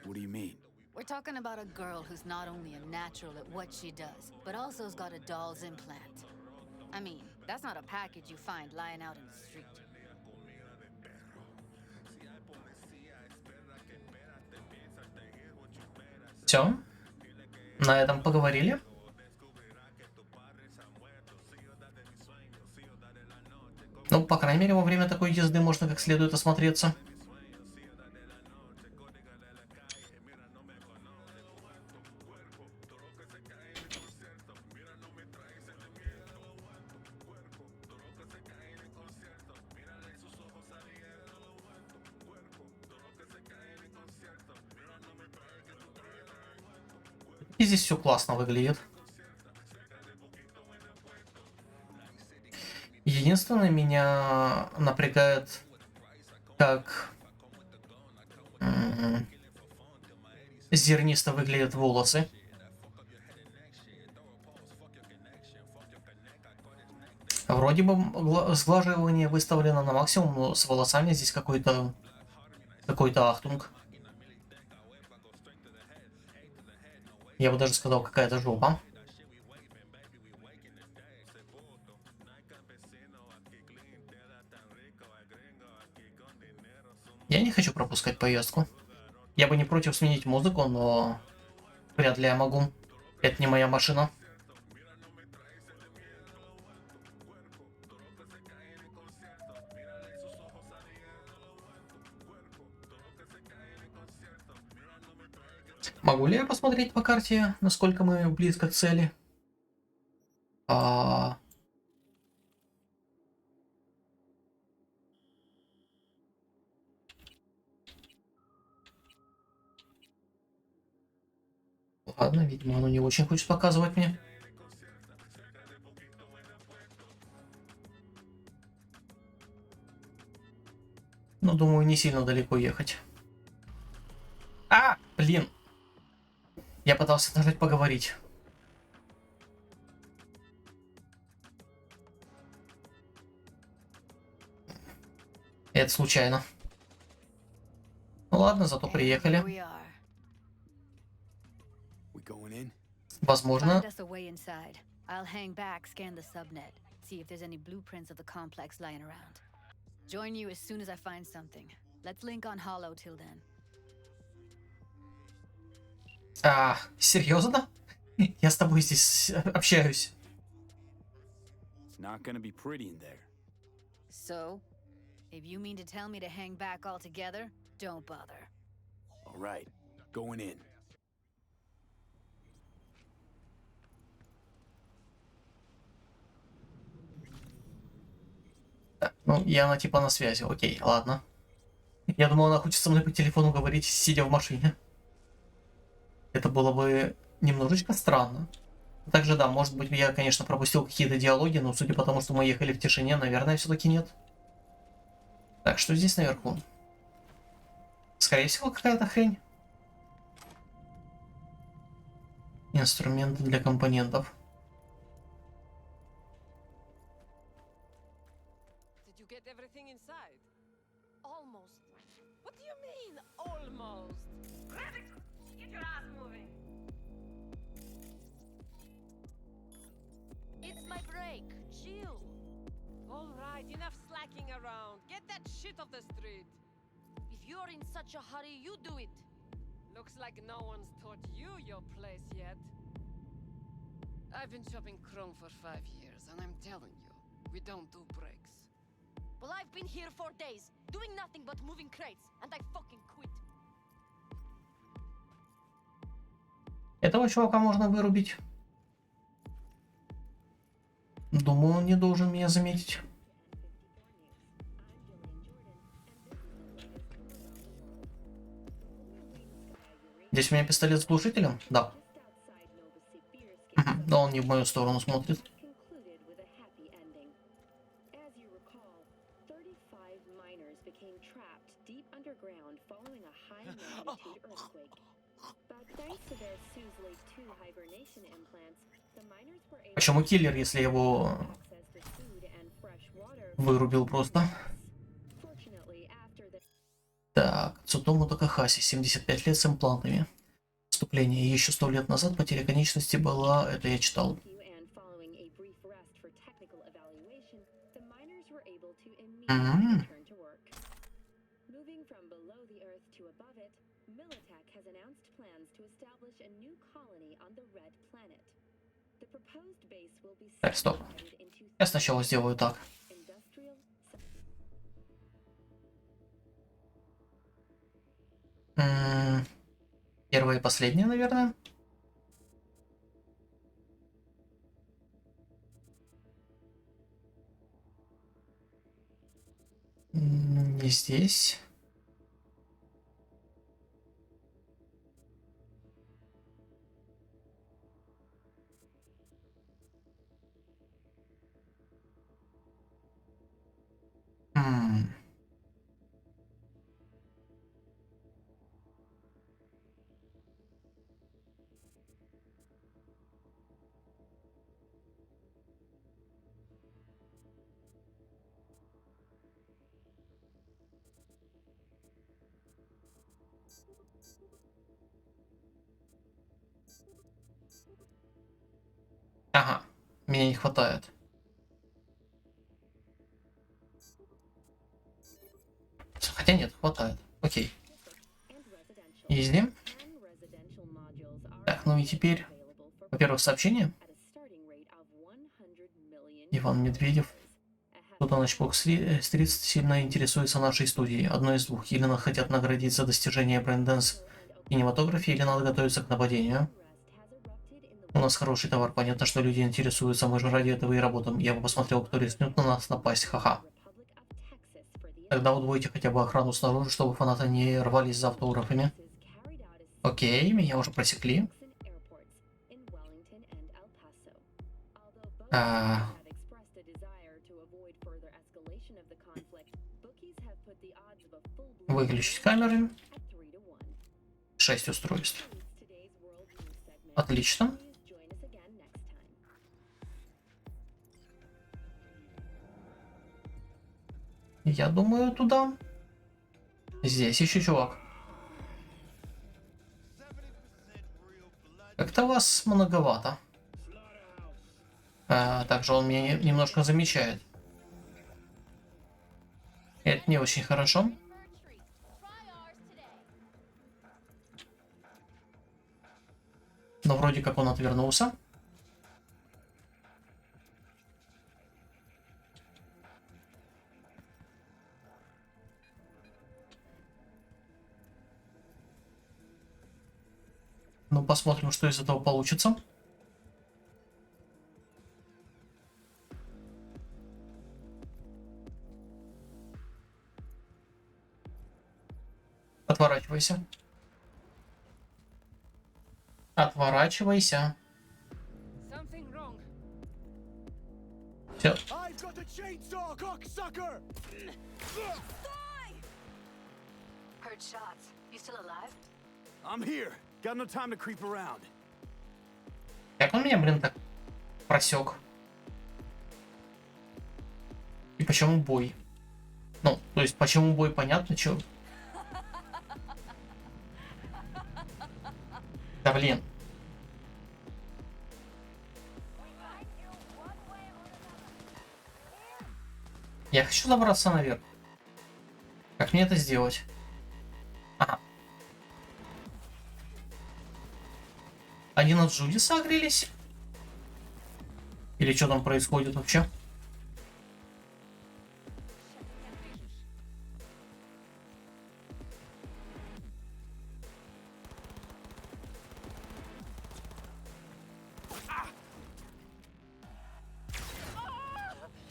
What do you mean? We're talking about a girl who's not only a natural at what she does, but also has got a doll's implant. I mean, that's not a package you find lying out in the street. Все. На этом поговорили. Ну, по крайней мере, во время такой езды можно как следует осмотреться. И здесь все классно выглядит. Единственное, меня напрягает, как зернисто выглядят волосы. Вроде бы сглаживание выставлено на максимум, но с волосами здесь какой-то ахтунг. Я бы даже сказал, какая-то жопа. Я не хочу пропускать поездку. Я бы не против сменить музыку, но вряд ли я могу. Это не моя машина. Могу ли я посмотреть по карте, насколько мы близко к цели? Ладно, видимо, оно не очень хочет показывать мне. Но думаю, не сильно далеко ехать. Блин. Я пытался нажать поговорить. Это случайно. Ну ладно, зато приехали. Возможно. I'll hang back, scan the subnet, see if there's any blueprints of the complex lying around. Join you as soon as I find something. Let's link on Hollow till then. Серьезно? Я с тобой здесь общаюсь. Not gonna be pretty in there. So, if you mean to tell me to hang back altogether, don't bother. All right, going in. Ну, и она типа на связи. Окей, ладно. Я думал, она хочет со мной по телефону говорить, сидя в машине. Это было бы немножечко странно. Также, да, может быть, я, конечно, пропустил какие-то диалоги, но судя по тому, что мы ехали в тишине, наверное, все-таки нет. Так, что здесь наверху? Скорее всего, какая-то хрень. Инструменты для компонентов. Did you get everything inside? Almost. What do you mean, almost? Get your ass moving. It's my break. Chill. All right, enough slacking around. Get that shit off the street. If you're in such a hurry, you do it. Looks like no one's taught you your place yet. I've been chopping chrome for 5 years, and I'm telling you, we don't do breaks. Well, I've been here 4 days, doing nothing but moving crates, and I fucking quit. Этого чувака можно вырубить. Думаю, он не должен меня заметить. Здесь у меня пистолет с глушителем? Да. Но он не в мою сторону смотрит. Почему киллер, если я его вырубил просто? Так, Цутому Такахаси, 75 лет с имплантами. Вступление. Еще 100 лет назад потеря конечности была... Это я читал. Так, стоп. Я сначала сделаю так. Первое и последнее, наверное. Не здесь. Ага, меня не хватает. Хотя нет, хватает. Окей. Изи. Так, ну и теперь, во-первых, сообщение. Иван Медведев. Кто-то на Чпок-стрит сильно интересуется нашей студией. Одно из двух. Или нас хотят наградить за достижение брейнденс в кинематографе, или надо готовиться к нападению. У нас хороший товар, понятно, что люди интересуются, мы же ради этого и работаем. Я бы посмотрел, кто рискнет на нас напасть, ха-ха. Тогда удвойте хотя бы охрану снаружи, чтобы фанаты не рвались за автографами. Окей, меня уже просекли. Выключить камеры. 6 устройств. Отлично. Я думаю, туда. Здесь еще чувак. Как-то вас многовато. Также он меня немножко замечает. Это не очень хорошо. Но вроде как он отвернулся. Ну, посмотрим, что из этого получится. Отворачивайся. Отворачивайся. Все. Как он меня, блин, так просек? И почему бой? Ну, то есть, почему бой, понятно, чё? Эвелин. Я хочу забраться наверх. Как мне это сделать? Ага. Они на Джуди согрелись? Или что там происходит вообще?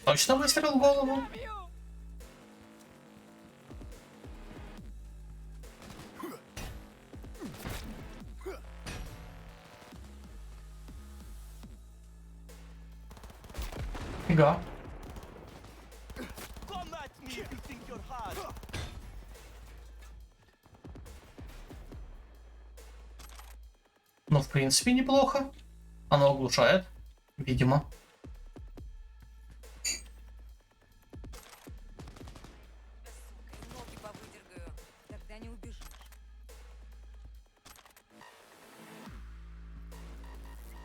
Точно выстрел в голову? Фига. Ну, в принципе, неплохо. Оно оглушает, видимо.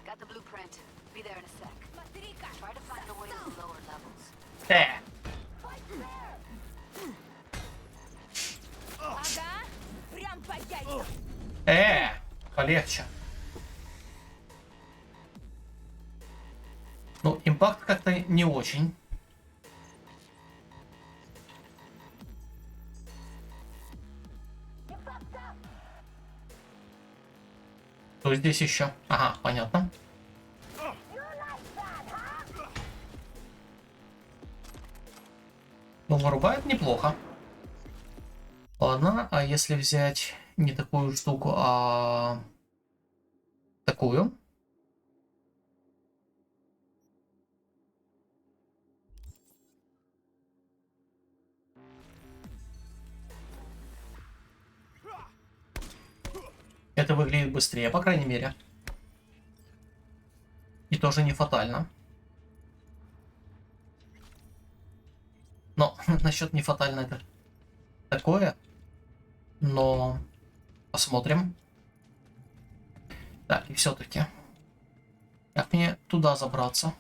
Got the blueprint. Be there in a sec. Try to find a way to the lower levels. Полегче. Ну, импакт как-то не очень. Что здесь еще? Ага, понятно. Ну, вырубает неплохо. Ладно, а если взять не такую штуку, а такую? Это выглядит быстрее, по крайней мере. И тоже не фатально. Но насчет не фатально это такое. Но посмотрим. Так, и все-таки. Как мне туда забраться?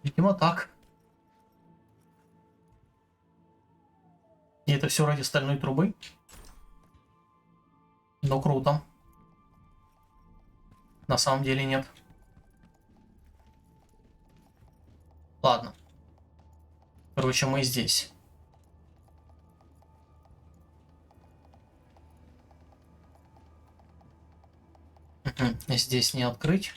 Видимо, так. И это все ради стальной трубы. Но круто. На самом деле нет. Ладно. Короче, мы здесь. Здесь не открыть.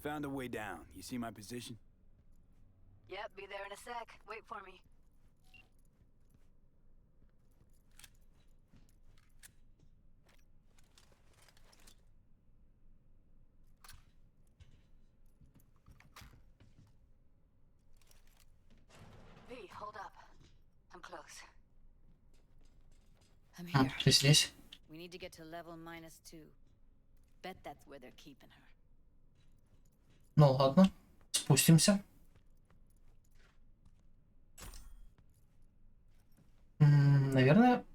Found a way down. You see my position? Yep, be there in a sec. Wait for me. V, hold up. I'm close. I'm here. Ты здесь? We need to get to level -2. Bet that's where they're keeping her. Ну ладно, спустимся. Наверное.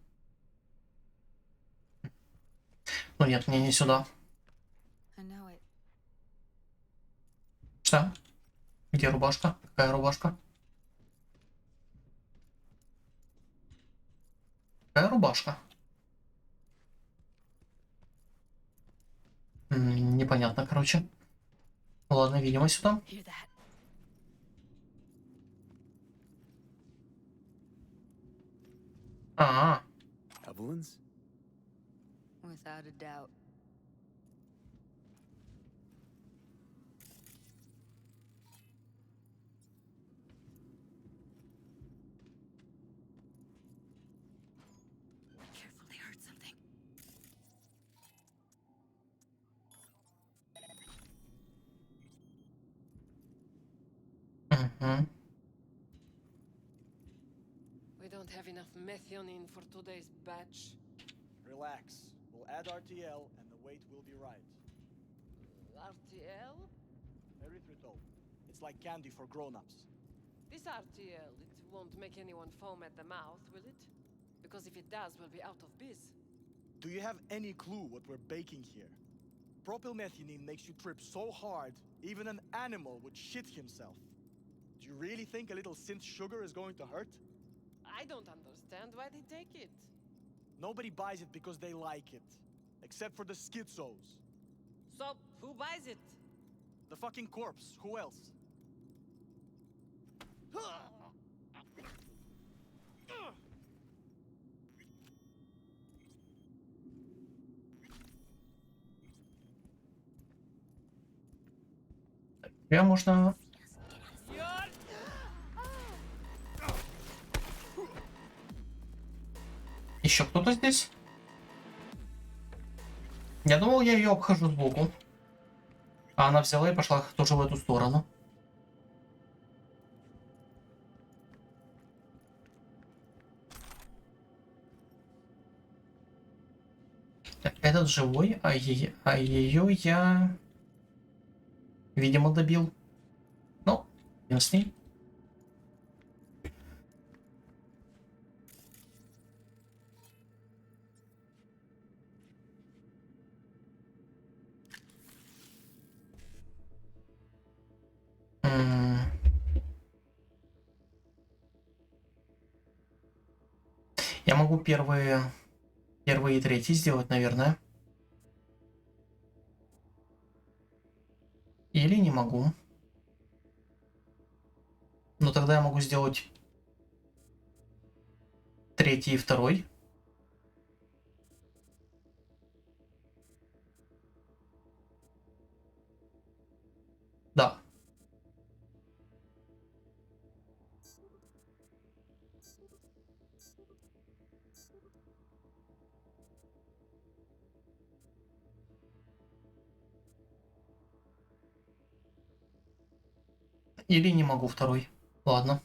Ну нет, мне не сюда. Что? Где рубашка? Какая рубашка? Какая рубашка? Непонятно, короче. Ладно, видимо, сюда. А, Evelyn's? Without a doubt. Угу. We don't have enough methionine for today's batch. Relax. We'll add RTL and the weight will be right. RTL? Erythritol. It's like candy for grown-ups. This RTL, it won't make anyone foam at the mouth, will it? Because if it does, we'll be out of biz. Do you have any clue what we're baking here? Propylmethionine makes you trip so hard, even an animal would shit himself. Do you really think a little synth sugar is going to hurt? I don't understand why they take it. Nobody buys it because they like it. Except for the schizos. So, who buys it? The fucking corpse. Who else? Тебя можно... Еще кто-то здесь? Я думал, я ее обхожу сбоку. А она взяла и пошла тоже в эту сторону. Так, этот живой, а ее я, видимо, добил. Ну, я с ней. Я могу первый и третий сделать, наверное. Или не могу. Но тогда я могу сделать третий и второй. Да. Или не могу второй. Ладно.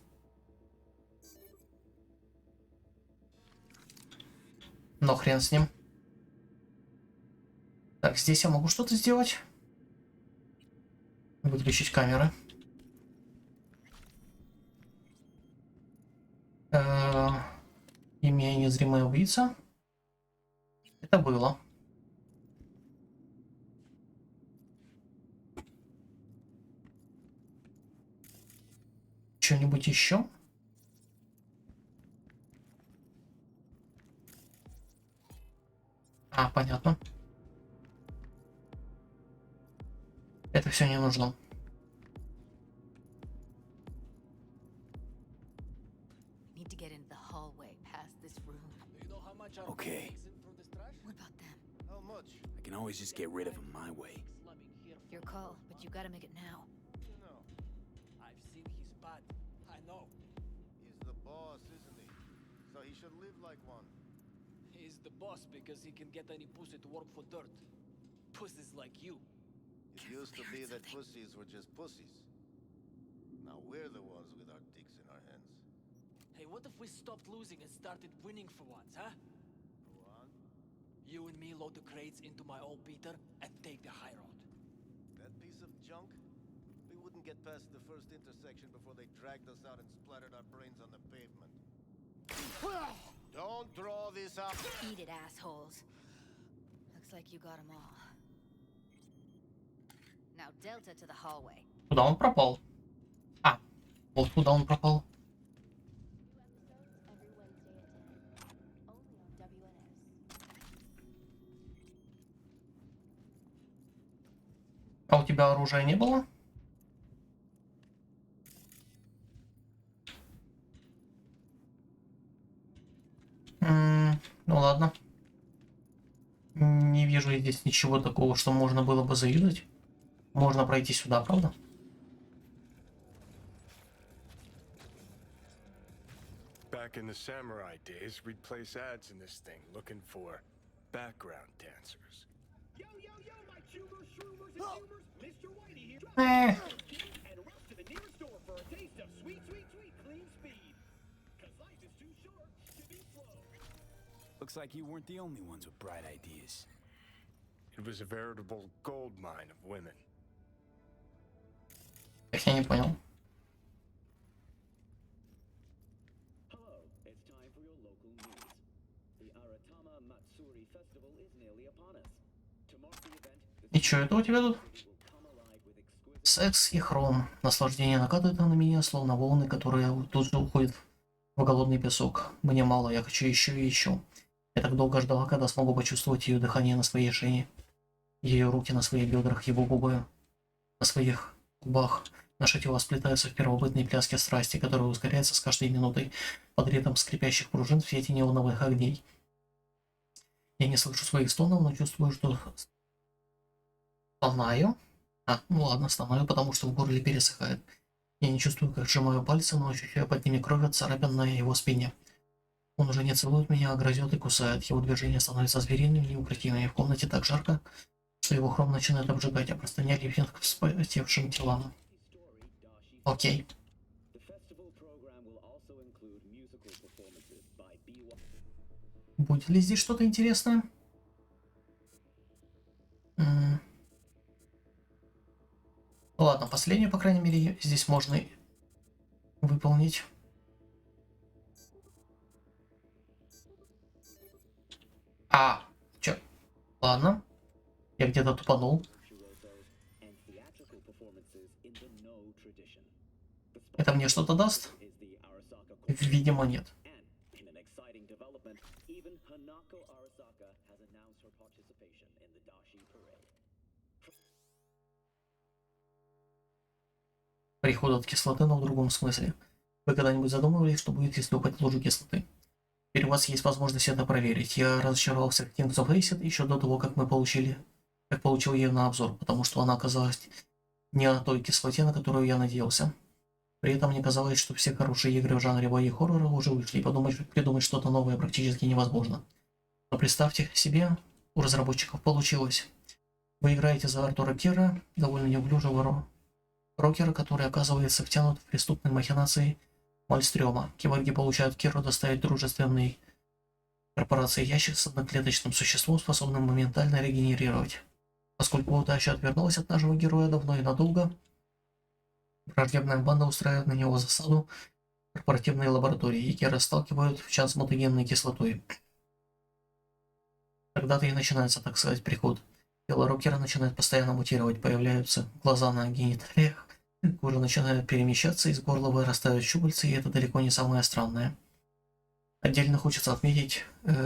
Но хрен с ним. Так, здесь я могу что-то сделать. Выключить камеры. Имя незримая убийца. Это было. Что-нибудь еще? А, понятно. Это все не нужно. Okay. What about them? How much? I can always just get rid of him my way. Your call, but you gotta make it now. You know. I've seen his butt. I know. He's the boss, isn't he? So he should live like one. He's the boss because he can get any pussy to work for dirt. Pussies like you. It used to be that pussies were just pussies. Now we're the ones with our dicks in our hands. Hey, what if we stopped losing and started winning for once, huh? Go on. You and me load the crates into my old beater and take the high road. That piece of junk? We wouldn't get past the first intersection before they dragged us out and splattered our brains on the pavement. Don't draw this up! Eat it, assholes. Looks like you got them all. Now Delta to the hallway. Куда он пропал? А, вот куда он пропал. А у тебя оружия не было? Ну ладно. Не вижу здесь ничего такого, что можно было бы заюзать. Можно пройти сюда, правда? Back in the samurai days, we'd place ads in this thing looking for background dancers. Yo, yo, yo, my shoomers, shroomers, and humors, Mr. Whitey here. And rush to the nearest store for Looks like you weren't the only ones with bright ideas. It was a veritable gold mine of women. Я не понял. Hello, it's time for your local news. The Aratama Matsuri Festival is nearly upon us. To mark the event, И чё это у тебя тут? Секс и хром. Наслаждение накатывает на меня, словно волны, которые тут же уходят в голодный песок. Мне мало, я хочу еще и еще. Я так долго ждала, когда смогу почувствовать ее дыхание на своей шее, ее руки на своих бедрах, его губы на своих губах. Наши тела сплетаются в первобытной пляске страсти, которая ускоряется с каждой минутой под ритм скрипящих пружин в свете неоновых огней. Я не слышу своих стонов, но чувствую, что стонаю. Ну ладно, стонаю, потому что в горле пересыхает. Я не чувствую, как сжимаю пальцы, но ощущаю под ними кровь от царапин на его спине. Он уже не целует меня, а грызет и кусает. Его движения становятся звериными и неукротимыми. В комнате так жарко, что его хром начинает обжигать, а простыня липнет к вспотевшим телам. Окей. Будет ли здесь что-то интересное? Ладно, последнее, по крайней мере, здесь можно выполнить. Чё? Ладно. Я где-то тупанул. Это мне что-то даст? Видимо, нет. Приход от кислоты, но в другом смысле. Вы когда-нибудь задумывались, что будет, если упасть ложу кислоты? Теперь у вас есть возможность это проверить. Я разочаровался в Kings of Acid еще до того, как получил ее на обзор, потому что она оказалась не о той кислоте, на которую я надеялся. При этом мне казалось, что все хорошие игры в жанре бои-хоррора уже вышли, и придумать что-то новое практически невозможно. Но представьте себе, у разработчиков получилось. Вы играете за Артура Кира, довольно неуклюжего рокера, который оказывается втянут в преступные махинации Мальстрёма. Киборги получают Киру доставить дружественной корпорации ящик с одноклеточным существом, способным моментально регенерировать. Поскольку удача отвернулась от нашего героя давно и надолго, враждебная банда устраивает на него засаду в корпоративной лаборатории, и Кира сталкивают в чан с мутагенной кислотой. Тогда-то и начинается, так сказать, приход. Тело рокера начинает постоянно мутировать, появляются глаза на гениталиях, кожа начинает перемещаться, из горла вырастают щупальца, и это далеко не самое странное. Отдельно хочется отметить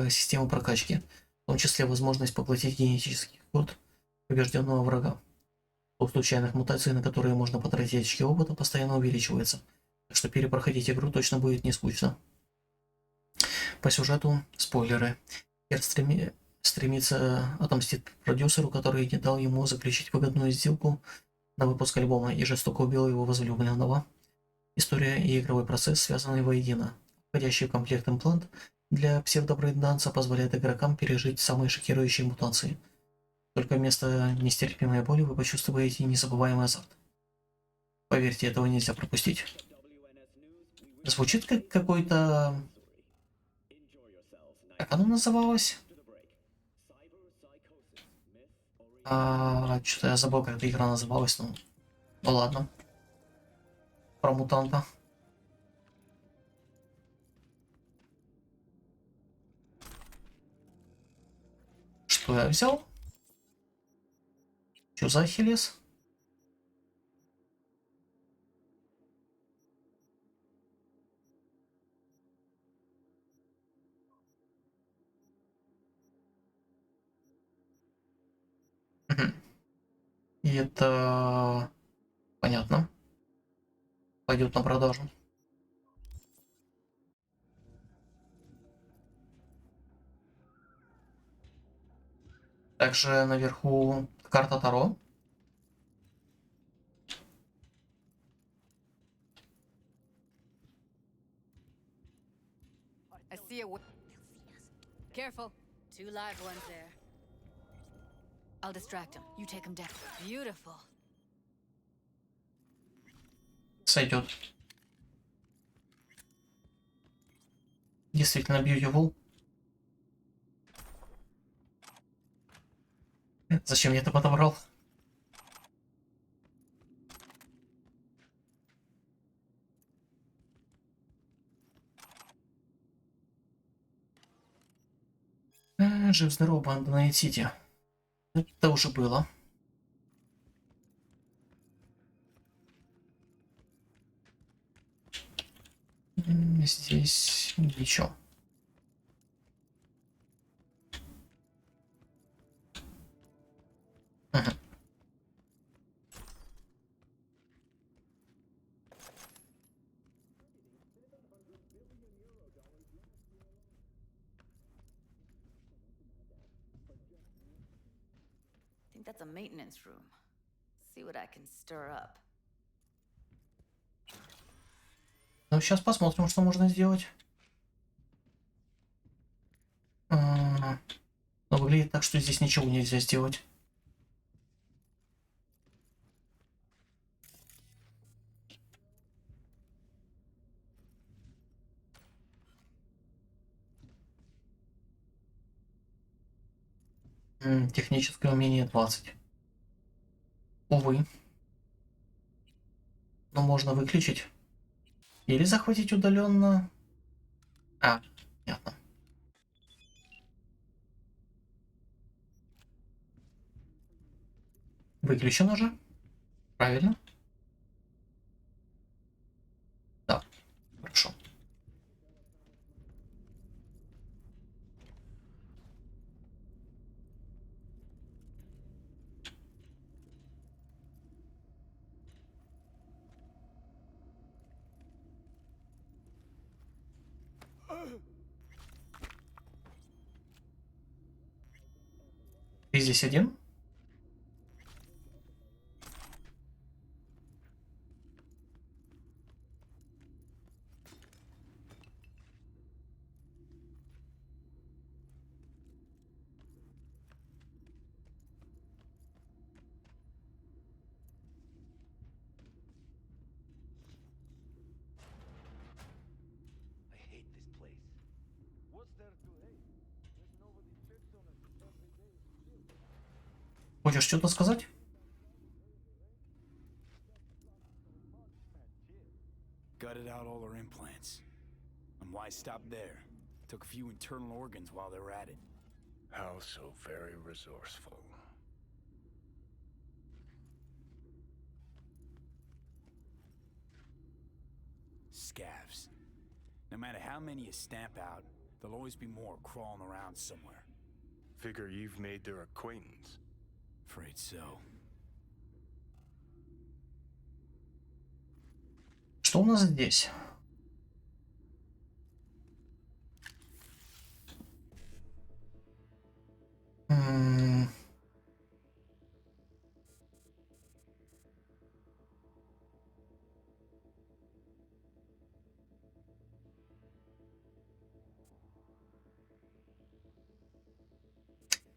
систему прокачки, в том числе возможность поглотить генетический код побежденного врага. От случайных мутаций, на которые можно потратить очки опыта, постоянно увеличивается, так что перепроходить игру точно будет не скучно. По сюжету спойлеры. Кер стремится отомстить продюсеру, который не дал ему заключить выгодную сделку на выпуск альбома и жестоко убил его возлюбленного. История и игровой процесс связаны воедино. Входящий в комплект имплант для псевдобрейн-данса позволяет игрокам пережить самые шокирующие мутации. Только вместо нестерпимой боли вы почувствуете незабываемый азарт. Поверьте, этого нельзя пропустить. Звучит как какой-то... Как оно называлось? Что-то я забыл, как эта игра называлась, ну ладно. Про мутанта. Что я взял? Что за Ахиллес? И это понятно. Пойдет на продажу. Также наверху карта Таро. I see a... Careful. Two live ones there. I'll distract him. You take him down. Beautiful. Сойдет. Действительно beautiful. Зачем я это подобрал? Жив-здоров, банда Найт-Сити. Это уже было. Здесь ничего. Ага. I think that's a maintenance room. See what I can stir up. Ну, сейчас посмотрим, что можно сделать. Но выглядит так, что здесь ничего нельзя сделать. Техническое умение 20. Увы. Но можно выключить. Или захватить удаленно. Понятно. Выключено же. Правильно. Да. Хорошо. Ты здесь один? Хочешь что-то сказать? Gutted out all her implants. And why stop there? Took a few internal organs while they were at it. How so very resourceful. Scavs. No matter how many you stamp out, there'll always be more crawling around somewhere. Figure you've made their acquaintance. Afraid so. Что у нас здесь?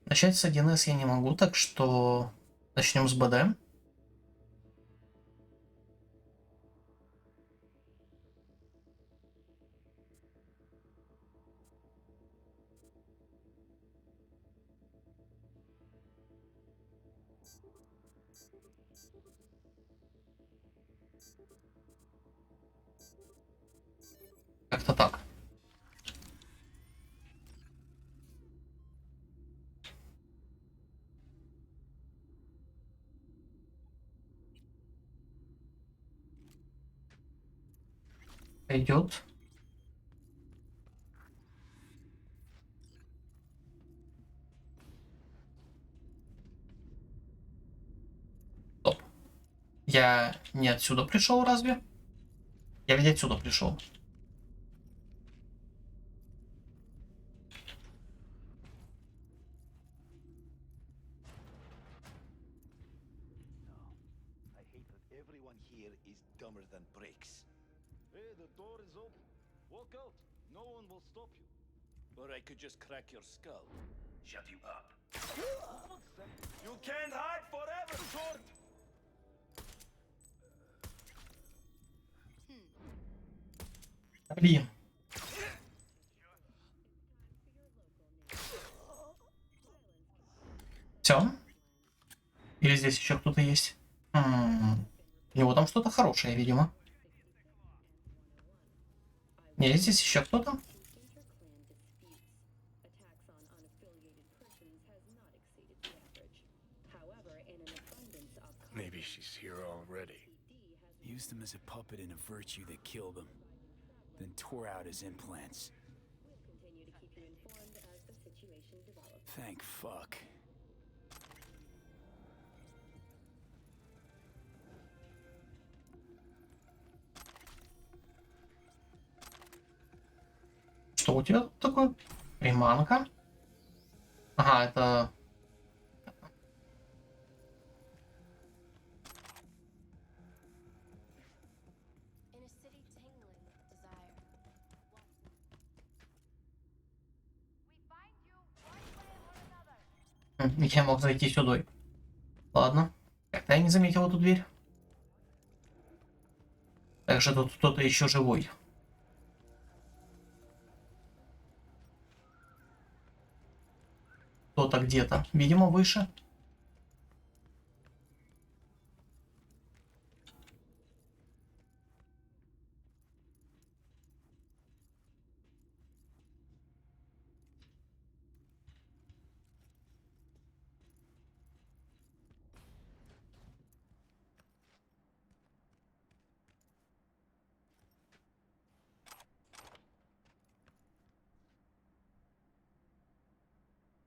Начать с 1С я не могу, так что начнем с БД. Как-то так. Идет. Стоп. Я не отсюда пришел, разве? Я ведь отсюда пришел. I hate that everyone here is dumber than bricks. Hey, the door is open. Walk out. No one will stop you. Or I could just crack your skull. Shut you up. You can't hide forever, Sword! Блин. Все? Или здесь еще кто-то есть? У него там что-то хорошее, видимо. Не, здесь еще кто-то? Maybe she's here already. Used him as a puppet in a virtue that killed him, then tore out his implants. Thank fuck. Что у тебя тут такое? Приманка? Ага, это... Я мог зайти сюда. Ладно. Как-то я не заметил эту дверь. Также тут кто-то еще живой. Кто-то где-то. Видимо, выше.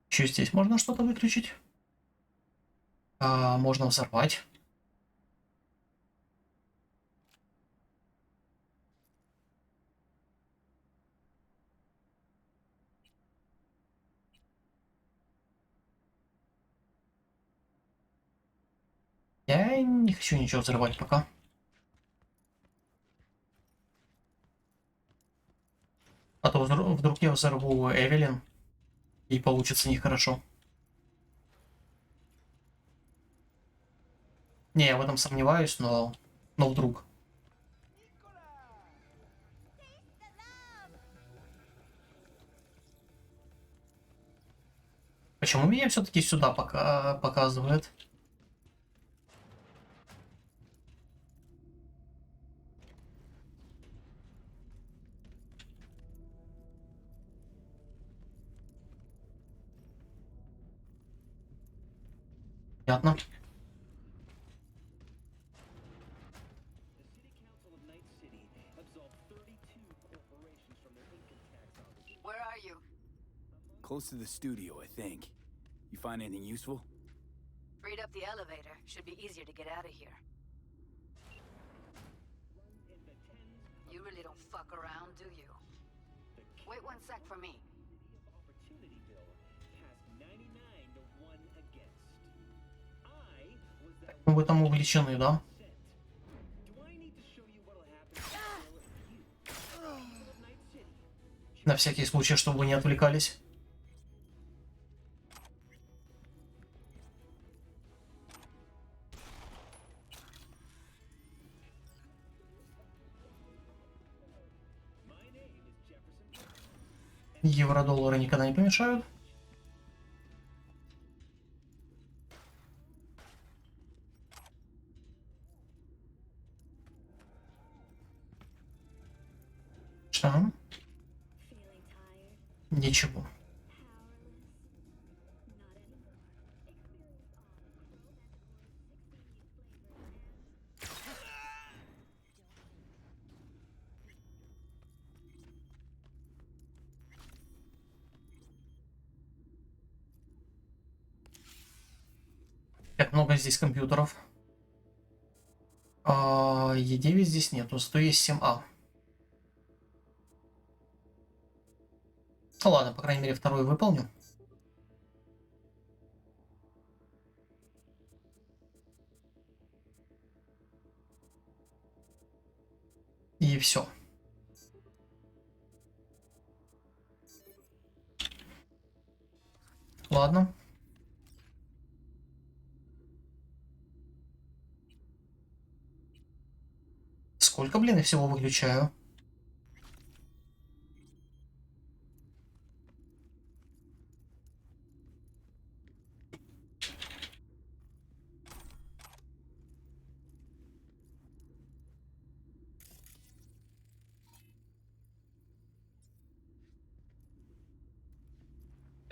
Еще здесь можно что-то выключить. Можно взорвать. Я не хочу ничего взрывать пока. А то вдруг я взорву Эвелин, и получится нехорошо. Не, я в этом сомневаюсь, но вдруг. Почему меня все-таки сюда пока показывает? Понятно. Where are you? Close to the studio, I think. You find anything useful? Freed up the elevator. Should be easier to get out of here. You really don't fuck around, do you? Wait one sec for me. В этом увлечены, да? На всякий случай, чтобы вы не отвлекались. Евро-доллары никогда не помешают. Что? Ничего. Как много здесь компьютеров. Е9 здесь нету, зато есть 7А. Ну ладно, по крайней мере, второй выполню. И все. Ладно. Сколько, блин, я всего выключаю?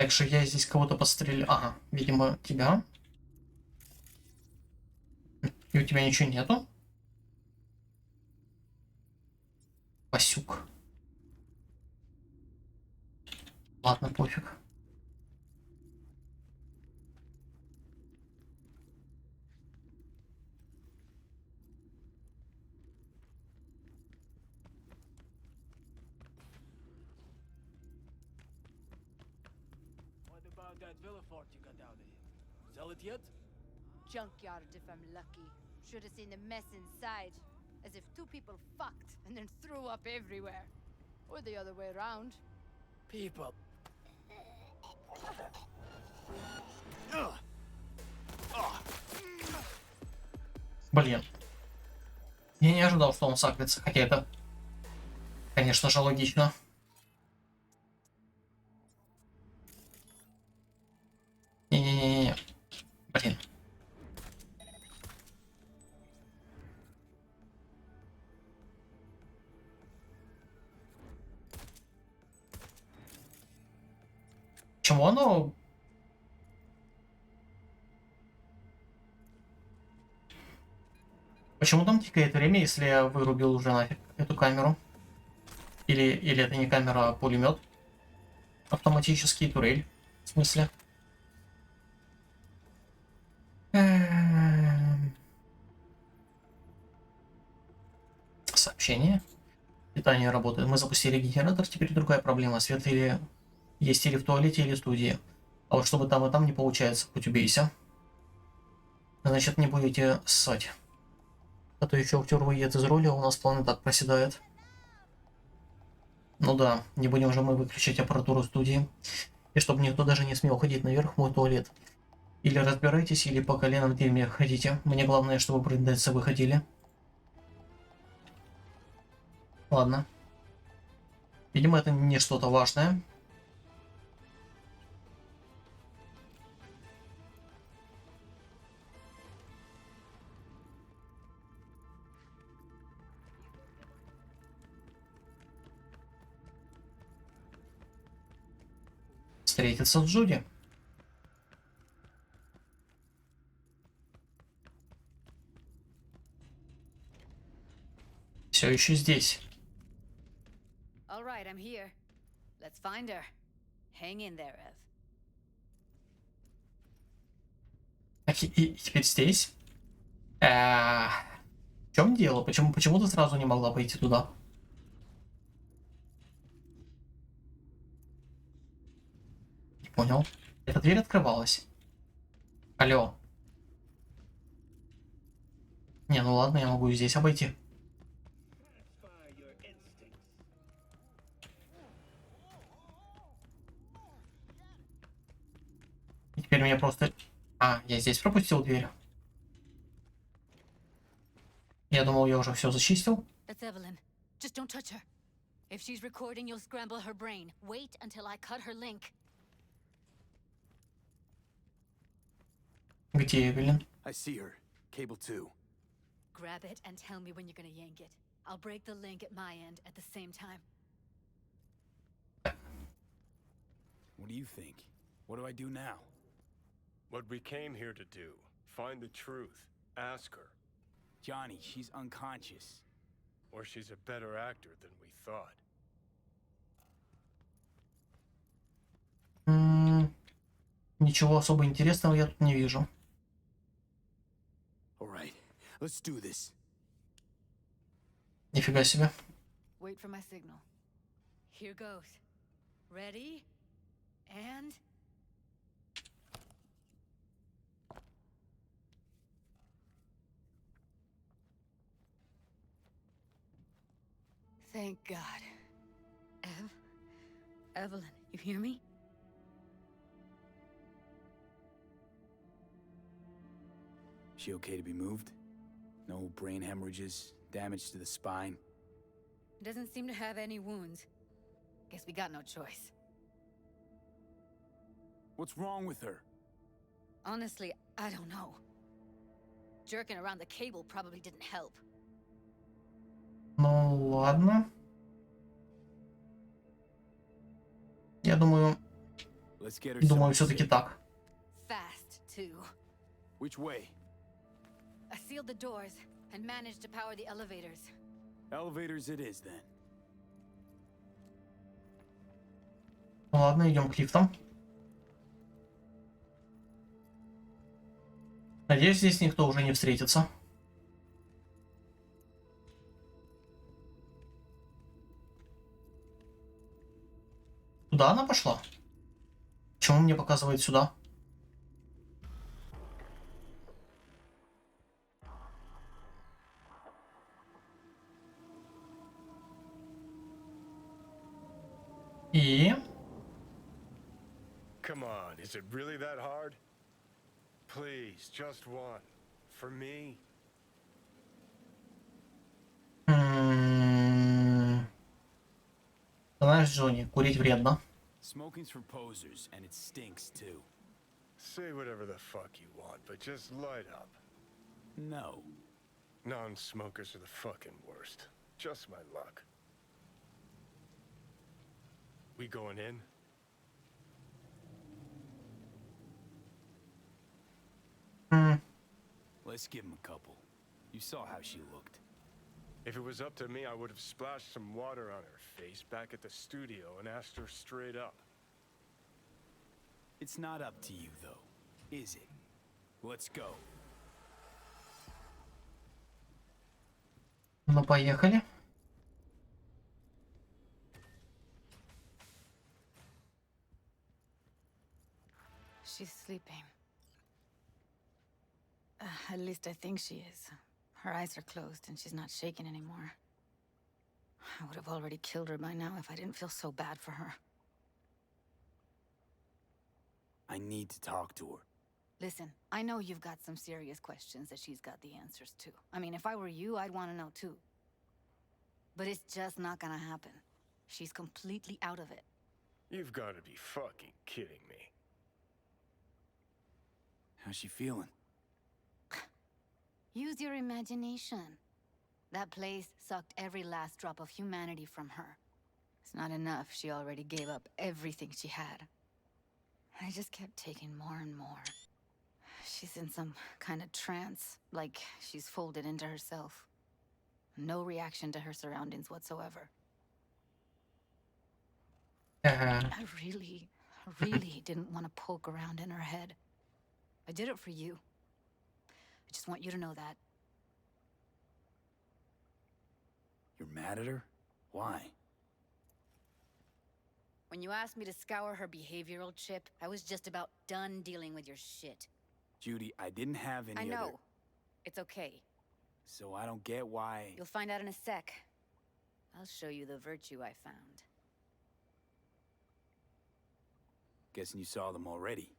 Также я здесь кого-то подстрелил. Ага, видимо, тебя. И у тебя ничего нету? Пасюк. Ладно, пофиг. What about that villa fort you got out there? Sell it yet? Junkyard if I'm lucky. Should have seen the mess inside. As if two people fucked and then threw up everywhere. Or the other way around. People. Блин. Я не ожидал, что он сагрится, хотя это, конечно же, логично. Не-не-не-не. Блин. Почему оно... Почему там тикает время, если я вырубил уже нафиг эту камеру? Или это не камера, а пулемет? Автоматический турель. В смысле? Сообщение. Питание работает. Мы запустили генератор, теперь другая проблема. Свет или есть или в туалете, или в студии. А вот чтобы там и там не получается, хоть убейся. Значит, не будете ссать. А то еще актер выйдет из роли, а у нас план и так проседает. Ну да, не будем же мы выключать аппаратуру студии. И чтобы никто даже не смел ходить наверх в мой туалет. Или разбирайтесь, или по колено в дерьме ходите. Мне главное, чтобы брендецы выходили. Ладно. Видимо, это не что-то важное. Встретиться с Джуди. Все еще здесь. All right, I'm here. Let's find her. Hang in there, Ev. И теперь здесь. В чем дело? Почему ты сразу не могла пойти туда? Не понял. Эта дверь открывалась. Алло. Не, ну ладно, я могу и здесь обойти. И теперь мне просто... А, я здесь пропустил дверь. Я думал, я уже все зачистил. That's Evelyn. Just don't touch her. If she's recording, you'll scramble her brain. Wait until I cut her link. Где Эвелин? I see her. Cable 2. Grab it and tell me when you're gonna yank it. I'll break the link at my end at the same time. What do you think? What do I do now? What we came here to do. Find the truth. Ask her. Johnny, she's unconscious. Or she's a better actor than we thought. Ничего особо интересного я тут не вижу. All right, let's do this. Нифига себе. Wait for my signal. Here goes. Ready? And... Thank God. Evelyn, you hear me? She okay to be moved? No brain hemorrhages, damage to the spine? Doesn't seem to have any wounds. Guess we got no choice. What's wrong with her? Honestly, I don't know. Jerking around the cable probably didn't help. Ну ладно. Я думаю, Let's get her Думаю, something все-таки safe. так. Fast, too. Which way? I sealed the doors and managed to power the elevators. Elevators it is then. Ну ладно, идем к лифтам. Надеюсь, здесь никто уже не встретится. Куда она пошла? Почему мне показывает сюда? И... Come on, is it really that hard? Please, just one. For me? Знаешь, Джонни, курить вредно. Smoking's for posers, and it stinks too. Say whatever the fuck you want, but just light up. No. Non-smokers are the fucking worst. Just my luck. We going in? Let's give him a couple. You saw how she looked. If it was up to me, I would have splashed some water on her face back at the studio and asked her straight up. It's not up to you, though, is it? Let's go. Ну, поехали. She's sleeping. At least I think she is. Her eyes are closed and she's not shaking anymore. I would have already killed her by now if I didn't feel so bad for her. I need to talk to her. Listen, I know you've got some serious questions that she's got the answers to. I mean, if I were you, I'd want to know too. But it's just not gonna happen. She's completely out of it. You've got to be fucking kidding me. How's she feeling? Use your imagination. That place sucked every last drop of humanity from her. It's not enough. She already gave up everything she had. I just kept taking more and more. She's in some kind of trance, like she's folded into herself. No reaction to her surroundings whatsoever. I really didn't want to poke around in her head. I did it for you. I just want you to know that. You're mad at her? Why? When you asked me to scour her behavioral chip, I was just about done dealing with your shit. Judy, I didn't have any I know. other... It's okay. So I don't get why... You'll find out in a sec. I'll show you the virtue I found. Guessing you saw them already.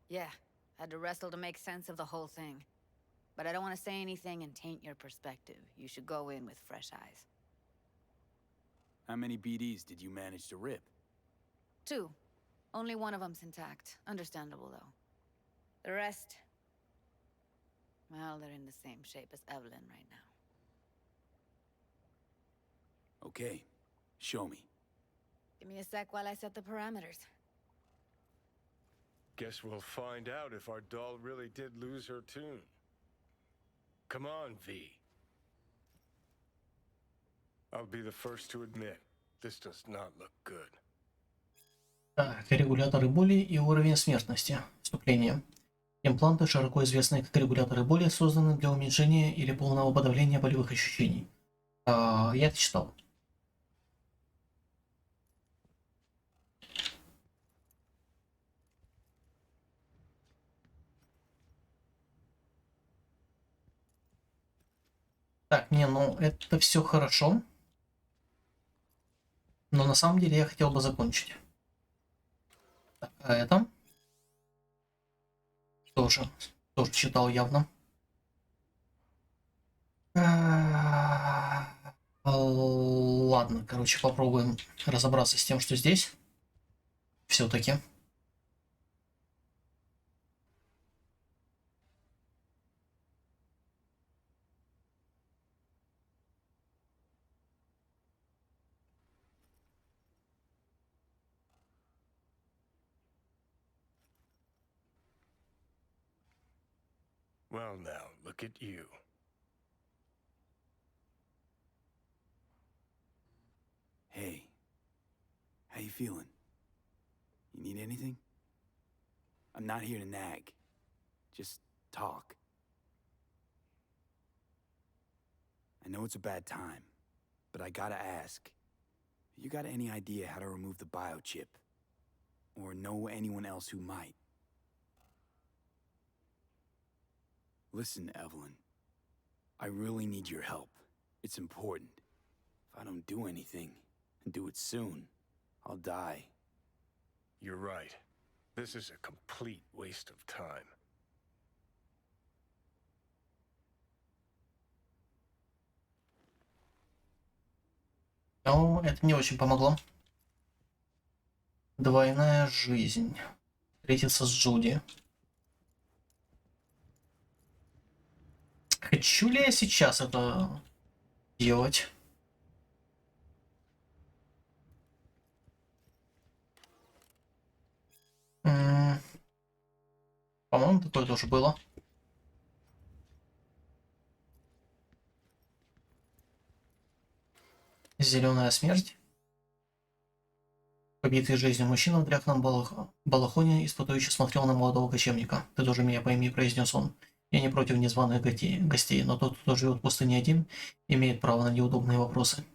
Yeah, had to wrestle to make sense of the whole thing. But I don't want to say anything and taint your perspective. You should go in with fresh eyes. How many BDs did you manage to rip? 2. Only one of them's intact. Understandable, though. The rest... well, they're in the same shape as Evelyn right now. Okay. Show me. Give me a sec while I set the parameters. Guess we'll find out if our doll really did lose her tune. Come on, V. I'll be the first to admit, this does not look good. Так, регуляторы боли и уровень смертности. Вступление. Импланты, широко известные как регуляторы боли, созданы для уменьшения или полного подавления болевых ощущений. Я это читал. Так, не, ну это все хорошо. Но на самом деле я хотел бы закончить. Так, а это? Тоже читал явно. Ладно, короче, попробуем разобраться с тем, что здесь. Все-таки. Well now, look at you. Hey, how you feeling? You need anything? I'm not here to nag. Just talk. I know it's a bad time, but I gotta ask. You got any idea how to remove the biochip? Or know anyone else who might? Listen, Evelyn. I really need your help. It's important. If I don't do anything, and do it soon, I'll die. You're right. This is a complete waste of time. Но это не очень помогло. Двойная жизнь. Встретиться с Джуди. Хочу ли я сейчас это делать? По-моему, такое тоже было. Зеленая смерть. Побитый жизнью мужчина в дряхлом балахоне испытующе смотрел на молодого кочевника. «Ты тоже меня пойми», — произнес он. «Я не против незваных гостей, но тот, кто живет в пустыне один, имеет право на неудобные вопросы».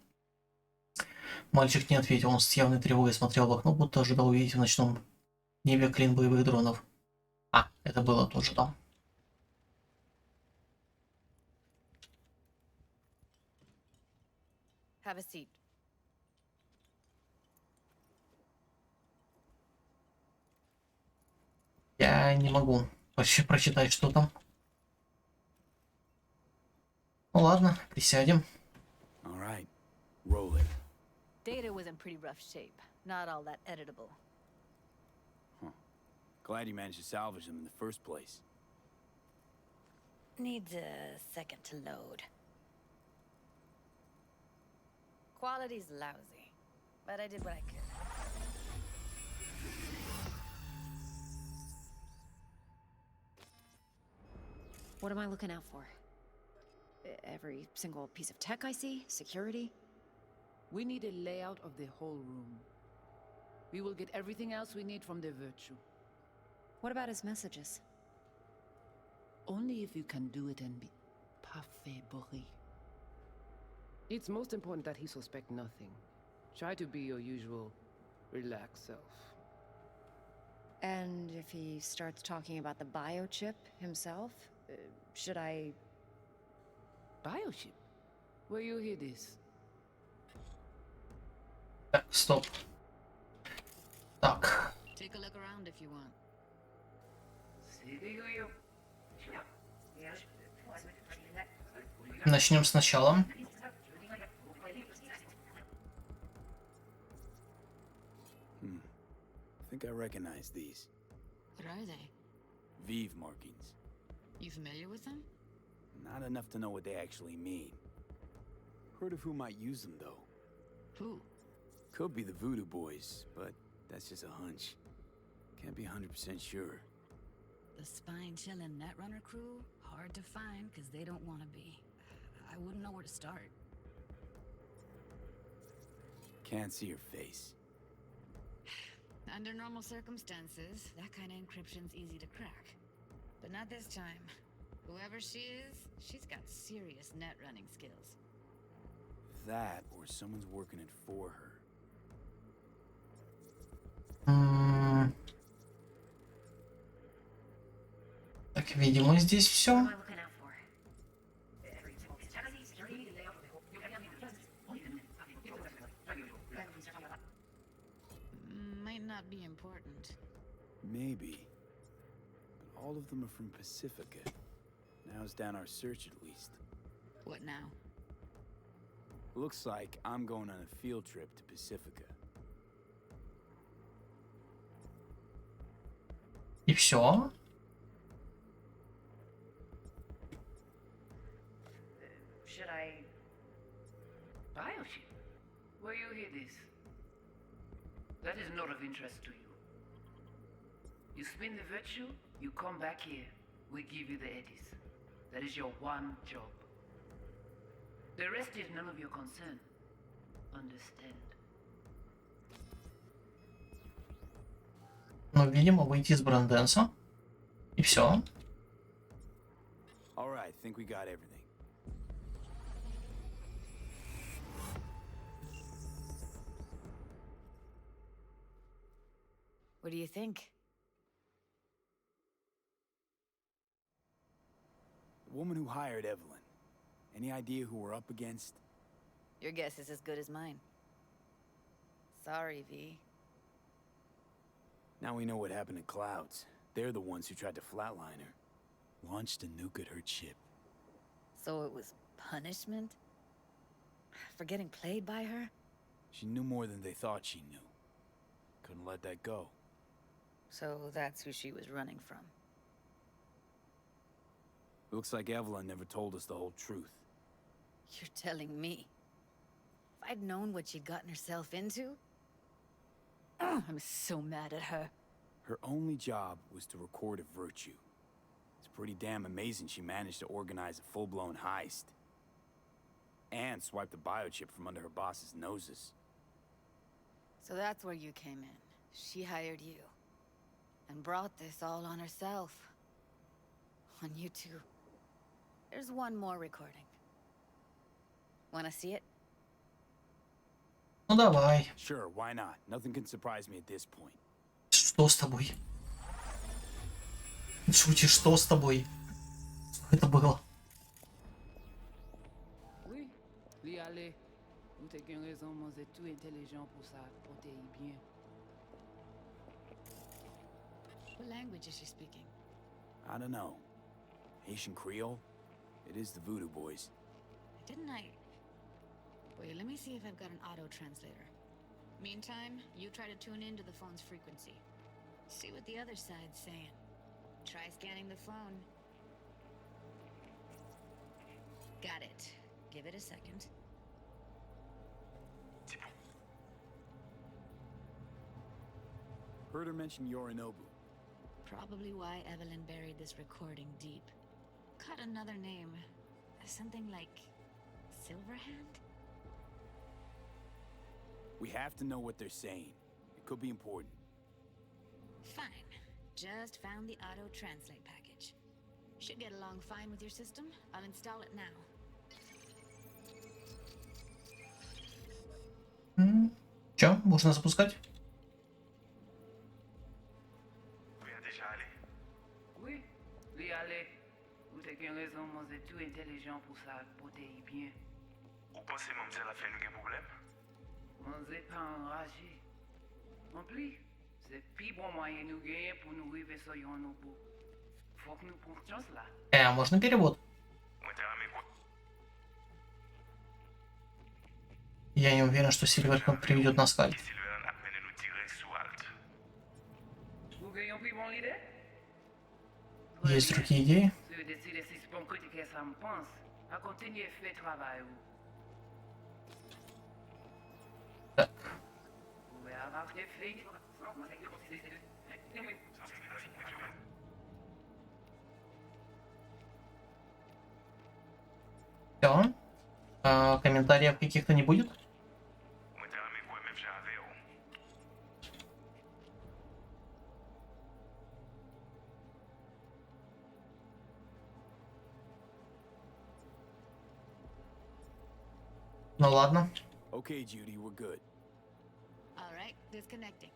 Мальчик не ответил, он с явной тревогой смотрел в окно, будто ожидал увидеть в ночном небе клин боевых дронов. А, это было тоже там. Have a seat. Я не могу вообще прочитать, что там. Ну ладно, присядем. All right, roll it. Data was in pretty rough shape. Not all that editable. Huh. Glad you managed to salvage them in the first place. Needs a second to load. Quality's lousy, but I did what I could. What am I looking out for? Every single piece of tech I see? Security? We need a layout of the whole room. We will get everything else we need from the virtue. What about his messages? Only if you can do it and be parfait bourré. It's most important that he suspect nothing. Try to be your usual, relaxed self. And if he starts talking about the biochip himself, should I... Biochip? Where you hear this? Так, стоп. Так. Take a look around if you want. Начнем сначала. I think I recognize these. What are they? Vive markings. You familiar with them? Not enough to know what they actually mean. Heard of who might use them, though. Who? Could be the Voodoo Boys, but that's just a hunch. Can't be 100% sure. The spine-chilling Netrunner crew? Hard to find, because they don't want to be. I wouldn't know where to start. Can't see her face. Under normal circumstances, that kind of encryption's easy to crack. But not this time. Whoever she is, she's got serious net running skills. That, or someone's working it for her. Так, видимо, здесь все. Might not be important. Maybe. But all of them are from Pacifica. Now's down our search at least. What now? Looks like I'm going on a field trip to Pacifica. И все. Should I... Biochip? Where you hear this? That is not of interest to you. You spin the virtue, you come back here. we give you the eddies. That is your one job. The rest is none of your concern. Understand? Ну, видимо, выйти из бренденса. И все. All right, think we got everything. What do you think? The woman who hired Evelyn. Any idea who we're up against? Your guess is as good as mine. Sorry, V. Now we know what happened to Clouds. They're the ones who tried to flatline her. Launched a nuke at her ship. So it was punishment? For getting played by her? She knew more than they thought she knew. Couldn't let that go. So that's who she was running from. Looks like Evelyn never told us the whole truth. You're telling me? If I'd known what she'd gotten herself into? Oh, I'm so mad at her. Her only job was to record a virtue. It's pretty damn amazing she managed to organize a full-blown heist. And swipe the biochip from under her boss's noses. So that's where you came in. She hired you. And brought this all on herself. On you two. There's one more recording. Wanna see it? Ну давай. Sure, why not? Nothing can surprise me at this point. Что с тобой? Шутишь, что с тобой? Что это было? Oui, l'y aller. Vous t'es qu'une raison, moi, c'est tout intelligent pour ça, pour t'y bien. What language is she speaking? I don't know. Haitian Creole? It is the Voodoo Boys. Didn't I? Wait, let me see if I've got an auto translator. Meantime, you try to tune into the phone's frequency. See what the other side's saying. Try scanning the phone. Got it. Give it a second. Heard her mention Yorinobu. Probably why Evelyn buried this recording deep. Caught another name. Something like Silverhand? We have to know what they're saying. It could be important. Fine. Just found the auto-translate package. Should get along fine with your system. I'll install it now. Чё, можно запускать? Oui, l'y aller. Vous t'es qu'une raison, moi, c'est tout intelligent pour ça, pour t'y bien. Vous pensez que mademoiselle a fait un problème? Moi, c'est pas enragé. En plus, c'est plus bon moyen nous gagner pour nous arriver sur nos bouts. Faut que nous prenions là. А можно перевод? Я не уверен, что Сильверханд приведет на скальп. Vous gagnez plus mon idée? Есть другие идеи? Si vous décidez si c'est bon critiquer ça me pense, à continuer à faire travail. Так. Vous pouvez avoir des filles. Все. Комментариев каких-то не будет? Ну ладно. Okay, Judy, we're good. All right, disconnecting.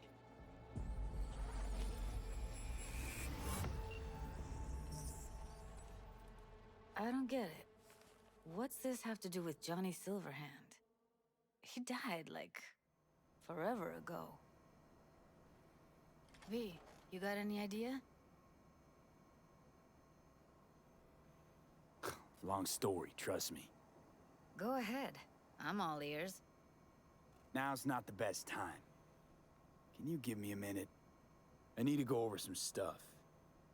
I don't get it. What's this have to do with Johnny Silverhand? He died, like, forever ago. V, you got any idea? Long story, trust me. Go ahead. I'm all ears. Now's not the best time. Can you give me a minute? I need to go over some stuff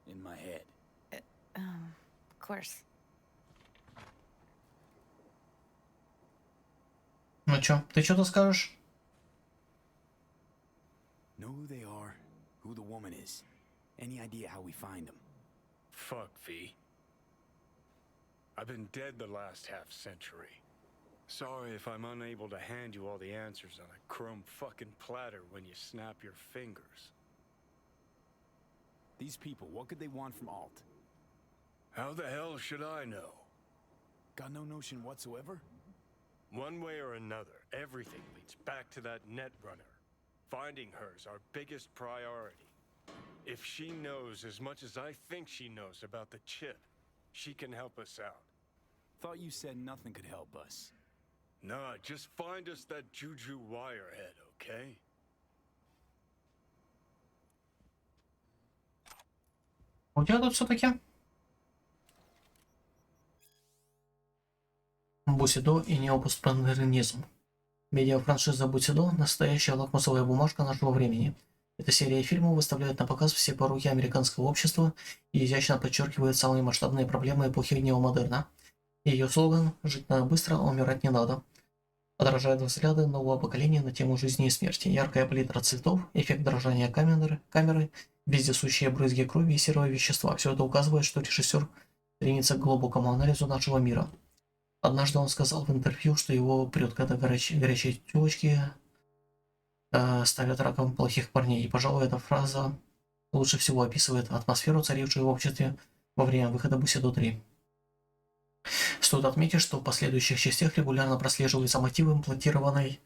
in my head. Of course. Ну чё, ты что-то скажешь? Know who they are, who the woman is. Any idea how we find them? Fuck, V. I've been dead the last half century. Sorry if I'm unable to hand you all the answers on a chrome fucking platter when you snap your fingers. These people, what could they want from Alt? How the hell should I know? Got no notion whatsoever? One way or another, everything leads back to that Netrunner. Finding her's our biggest priority. If she knows as much as I think she knows about the chip, she can help us out. Thought you said nothing could help us. Nah, just find us that Juju wirehead, okay? У тебя тут все-таки Бусидо и неопостмодернизм. Медиафраншиза Бусидо – настоящая лакмусовая бумажка нашего времени. Эта серия фильмов выставляет на показ все пороки американского общества и изящно подчеркивает самые масштабные проблемы эпохи неомодерна. Ее слоган «Жить надо быстро, а умирать не надо» отражает взгляды нового поколения на тему жизни и смерти. Яркая палитра цветов, эффект дрожания камеры, вездесущие брызги крови и серого вещества. Все это указывает, что режиссер стремится к глубокому анализу нашего мира. Однажды он сказал в интервью, что его прет, когда горячие тёлочки ставят раком плохих парней. И, пожалуй, эта фраза лучше всего описывает атмосферу, царившую в обществе во время выхода Бусидо 3. Стоит отметить, что в последующих частях регулярно прослеживаются мотивы имплантированной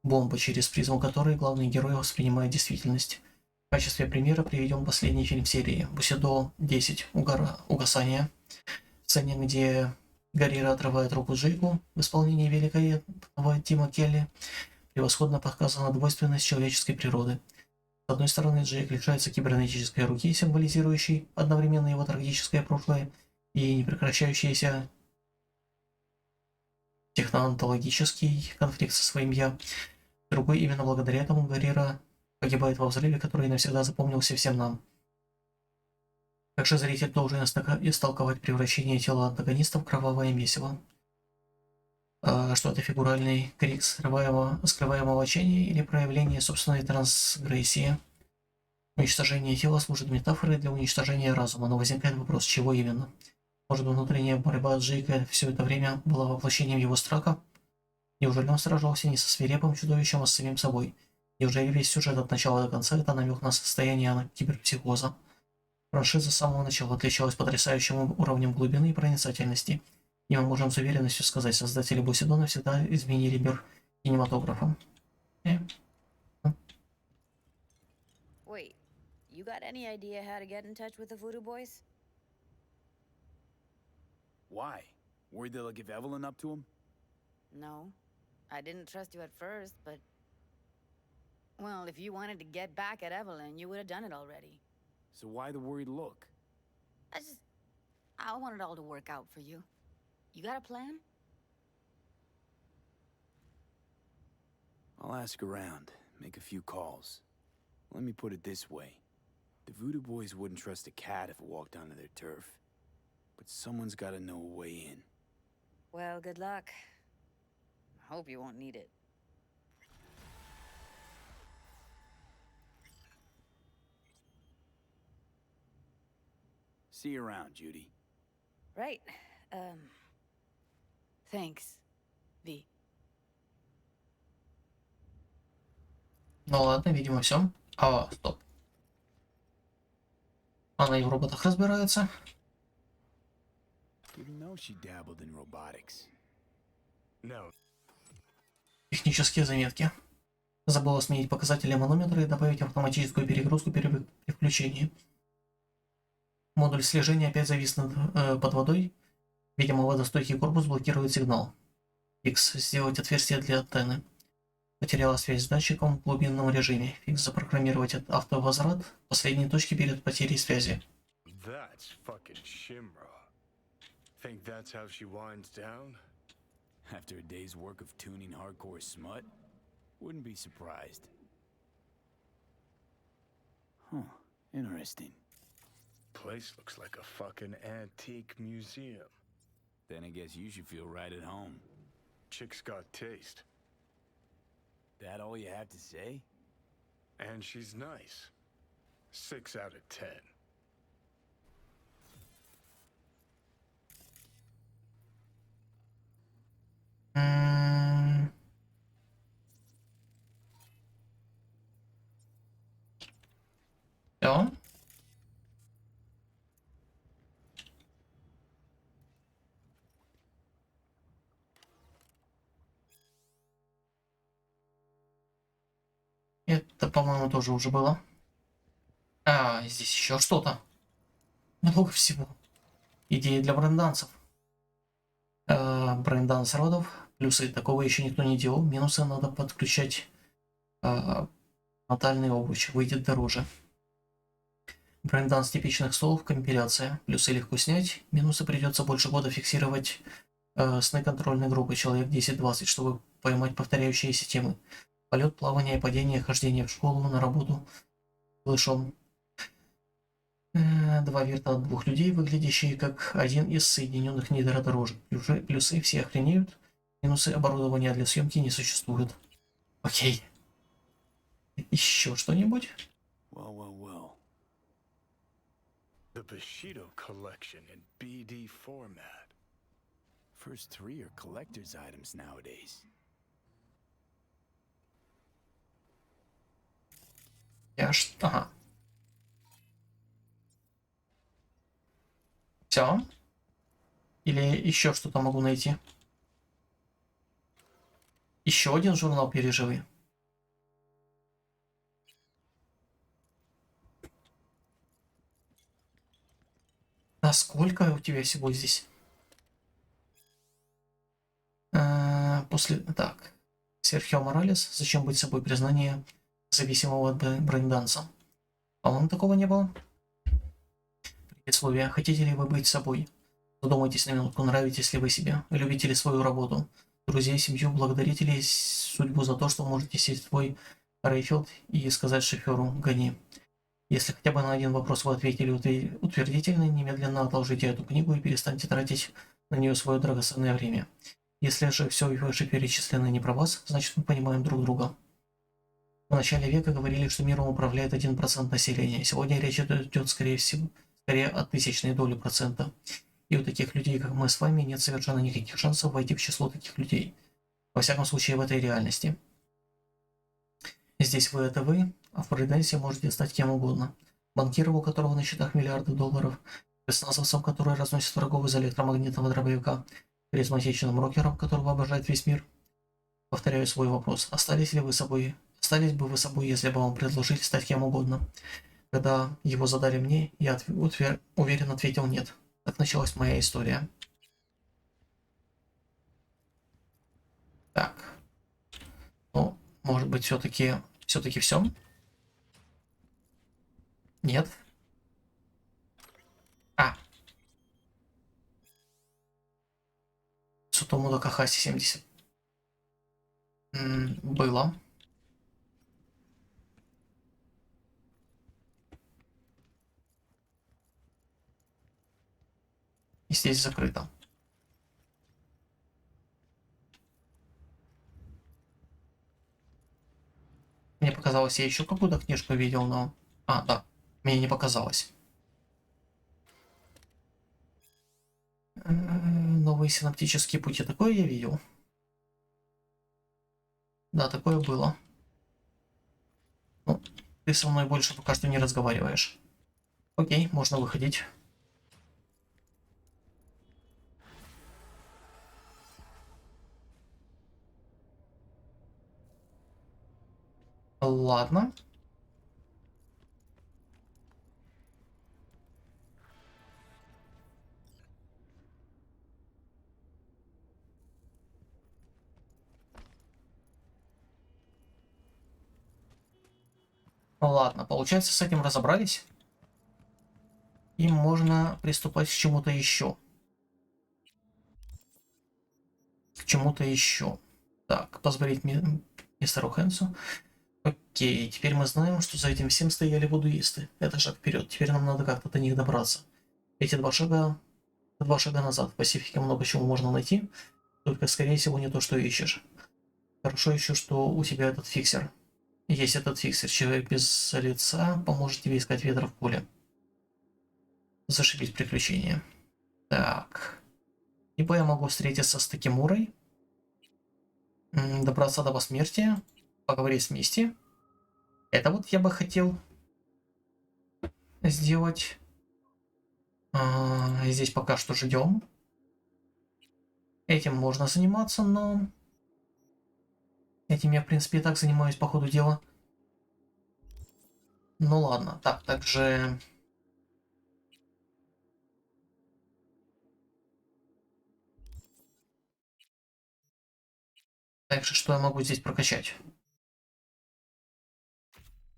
бомбы, через призму которой главный герой воспринимает действительность. В качестве примера приведем последний фильм серии Бусидо 10 «Угасание», в сцене, где Гарира отрывает руку Джейку в исполнении великолепного Тима Келли, превосходно показана двойственность человеческой природы. С одной стороны, Джейк лишается кибернетической руки, символизирующей одновременно его трагическое прошлое и непрекращающийся техноонтологический конфликт со своим «я». Другой, именно благодаря этому Гарира погибает во взрыве, который навсегда запомнился всем нам. Также зритель должен истолковать превращение тела антагониста в кровавое месиво. Что это фигуральный крик скрываемого отчаяния или проявление собственной трансгрессии. Уничтожение тела служит метафорой для уничтожения разума, но возникает вопрос, чего именно? Может, внутренняя борьба Джейка все это время была воплощением его страха? Неужели он сражался не со свирепым чудовищем, а с самим собой? Неужели весь сюжет от начала до конца это намек на состояние киберпсихоза? Франшиза с самого начала отличалась потрясающим уровнем глубины и проницательности. И мы можем с уверенностью сказать, создатели Бусидо навсегда изменили мир кинематографа. Wait, you got any idea how to get in touch with the Voodoo Boys? Why? Worried they'll give Evelyn up to him? No. I didn't trust you at first, but... Well, if you wanted to get back at Evelyn, you would have done it already. So why the worried look? I want it all to work out for you. You got a plan? I'll ask around, make a few calls. Let me put it this way. The Voodoo Boys wouldn't trust a cat if it walked onto their turf. But someone's gotta know a way in. Well, good luck. I hope you won't need it. See you around, Judy. Right. Thanks, V. Ну ладно, видимо, все. Стоп. Она и в роботах разбирается. Didn't know she dabbled in robotics. No. Технические заметки. Забыла сменить показатели манометра и добавить автоматическую перегрузку при включении. Модуль слежения опять завис под водой. Видимо, водостойкий корпус блокирует сигнал. X. Сделать отверстие для антенны. Потеряла связь с датчиком в глубинном режиме. X. Запрограммировать автовозврат в последней точке перед потерей связи. That's fucking Shimra. Think that's how she winds down? After a day's work of tuning hardcore smut? Wouldn't be surprised. Huh. Interesting. Place looks like a fucking antique museum. Then I guess you should feel right at home. Chick's got taste. That all you have to say? And she's nice. 6 out of 10. Все. Это, по-моему, тоже уже было. А, здесь еще что-то. Много всего. Идеи для брейнданцев. Брейнданс родов. Плюсы. Такого еще никто не делал. Минусы надо подключать. Натальный овощ. Выйдет дороже. Брейнданс типичных столов. Компиляция. Плюсы легко снять. Минусы придется больше года фиксировать сны контрольной группы. Человек 10-20, чтобы поймать повторяющиеся темы. Полет, плавание, падение, хождение в школу, на работу. Слышал. 2 верта от 2 людей, выглядящие как один из соединенных нейродорожек. Плюсы все охренеют. Минусы оборудования для съемки не существует. Окей. Еще что-нибудь? The Bushido collection in BD format. First 3 are collector's items nowadays. Ага. Все? Или еще что-то могу найти? Еще один журнал «Переживы». А сколько у тебя всего здесь? После... Так. Серхио Моралес. Зачем быть собой? Признание зависимого от брейнданса. По-моему, такого не было. Предисловие. Хотите ли вы быть собой? Задумайтесь на минутку, нравитесь ли вы себе? Любите ли свою работу? Друзей, семью, благодарите ли судьбу за то, что можете сесть в свой Рейфилд и сказать шоферу «гони». Если хотя бы на один вопрос вы ответили утвердительно, немедленно отложите эту книгу и перестаньте тратить на нее свое драгоценное время. Если же все вышеперечисленное не про вас, значит мы понимаем друг друга. В начале века говорили, что миром управляет 1% населения. Сегодня речь идет скорее о тысячной доле процента. И у таких людей, как мы с вами, нет совершенно никаких шансов войти в число таких людей. Во всяком случае, в этой реальности. Здесь вы – это вы, а в брейндансе можете стать кем угодно. Банкиром, у которого на счетах миллиарды долларов, спецназовцем, который разносит врагов из электромагнитного дробовика, харизматичным рокером, которого обожает весь мир. Повторяю свой вопрос. Остались бы вы собой, если бы вам предложили стать кем угодно? Когда его задали мне, я уверенно ответил нет. Так началась моя история. Так. Ну, может быть, все-таки все? Нет. Сутому Кахаси 70. Было. И здесь закрыто. Мне показалось, я еще какую-то книжку видел, но... да. Мне не показалось. Новые синаптические пути. Такое я видел. Да, такое было. Ну, ты со мной больше пока что не разговариваешь. Окей, можно выходить. Ладно. Ладно, получается, с этим разобрались. И можно приступать к чему-то еще. К чему-то еще. Так, позволить мистеру Хэнсу. Окей, теперь мы знаем, что за этим всем стояли буддуисты. Это шаг вперед. Теперь нам надо как-то до них добраться. Эти два шага назад. В Пасифике много чего можно найти, только, скорее всего, не то, что ищешь. Хорошо еще, что у тебя этот фиксер. Есть этот фиксер. Человек без лица поможет тебе искать ветра в поле. Зашибись приключения. Так. Либо я могу встретиться с Такимурой, добраться до посмертия, поговорить с Мисти. Это вот я бы хотел. сделать. Здесь пока что ждем. Этим можно заниматься, но... Этим я, в принципе, и так занимаюсь по ходу дела. Ну ладно. Так, также... Также, что я могу здесь прокачать?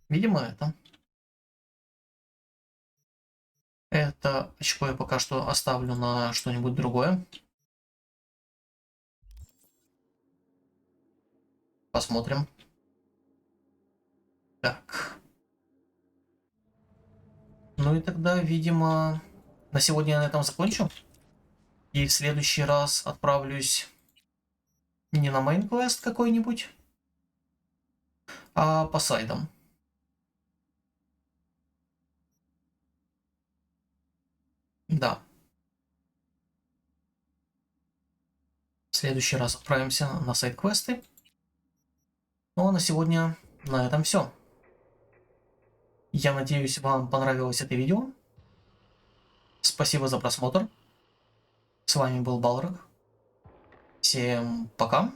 Видимо, это. Это очко я пока что оставлю на что-нибудь другое. Посмотрим. Так. Ну и тогда, видимо, на сегодня я на этом закончу. И в следующий раз отправлюсь не на мейнквест какой-нибудь, а по сайдам. Да. В следующий раз отправимся на сайд-квесты. Ну а на сегодня на этом все. Я надеюсь, вам понравилось это видео. Спасибо за просмотр. С вами был Балрог. Всем пока.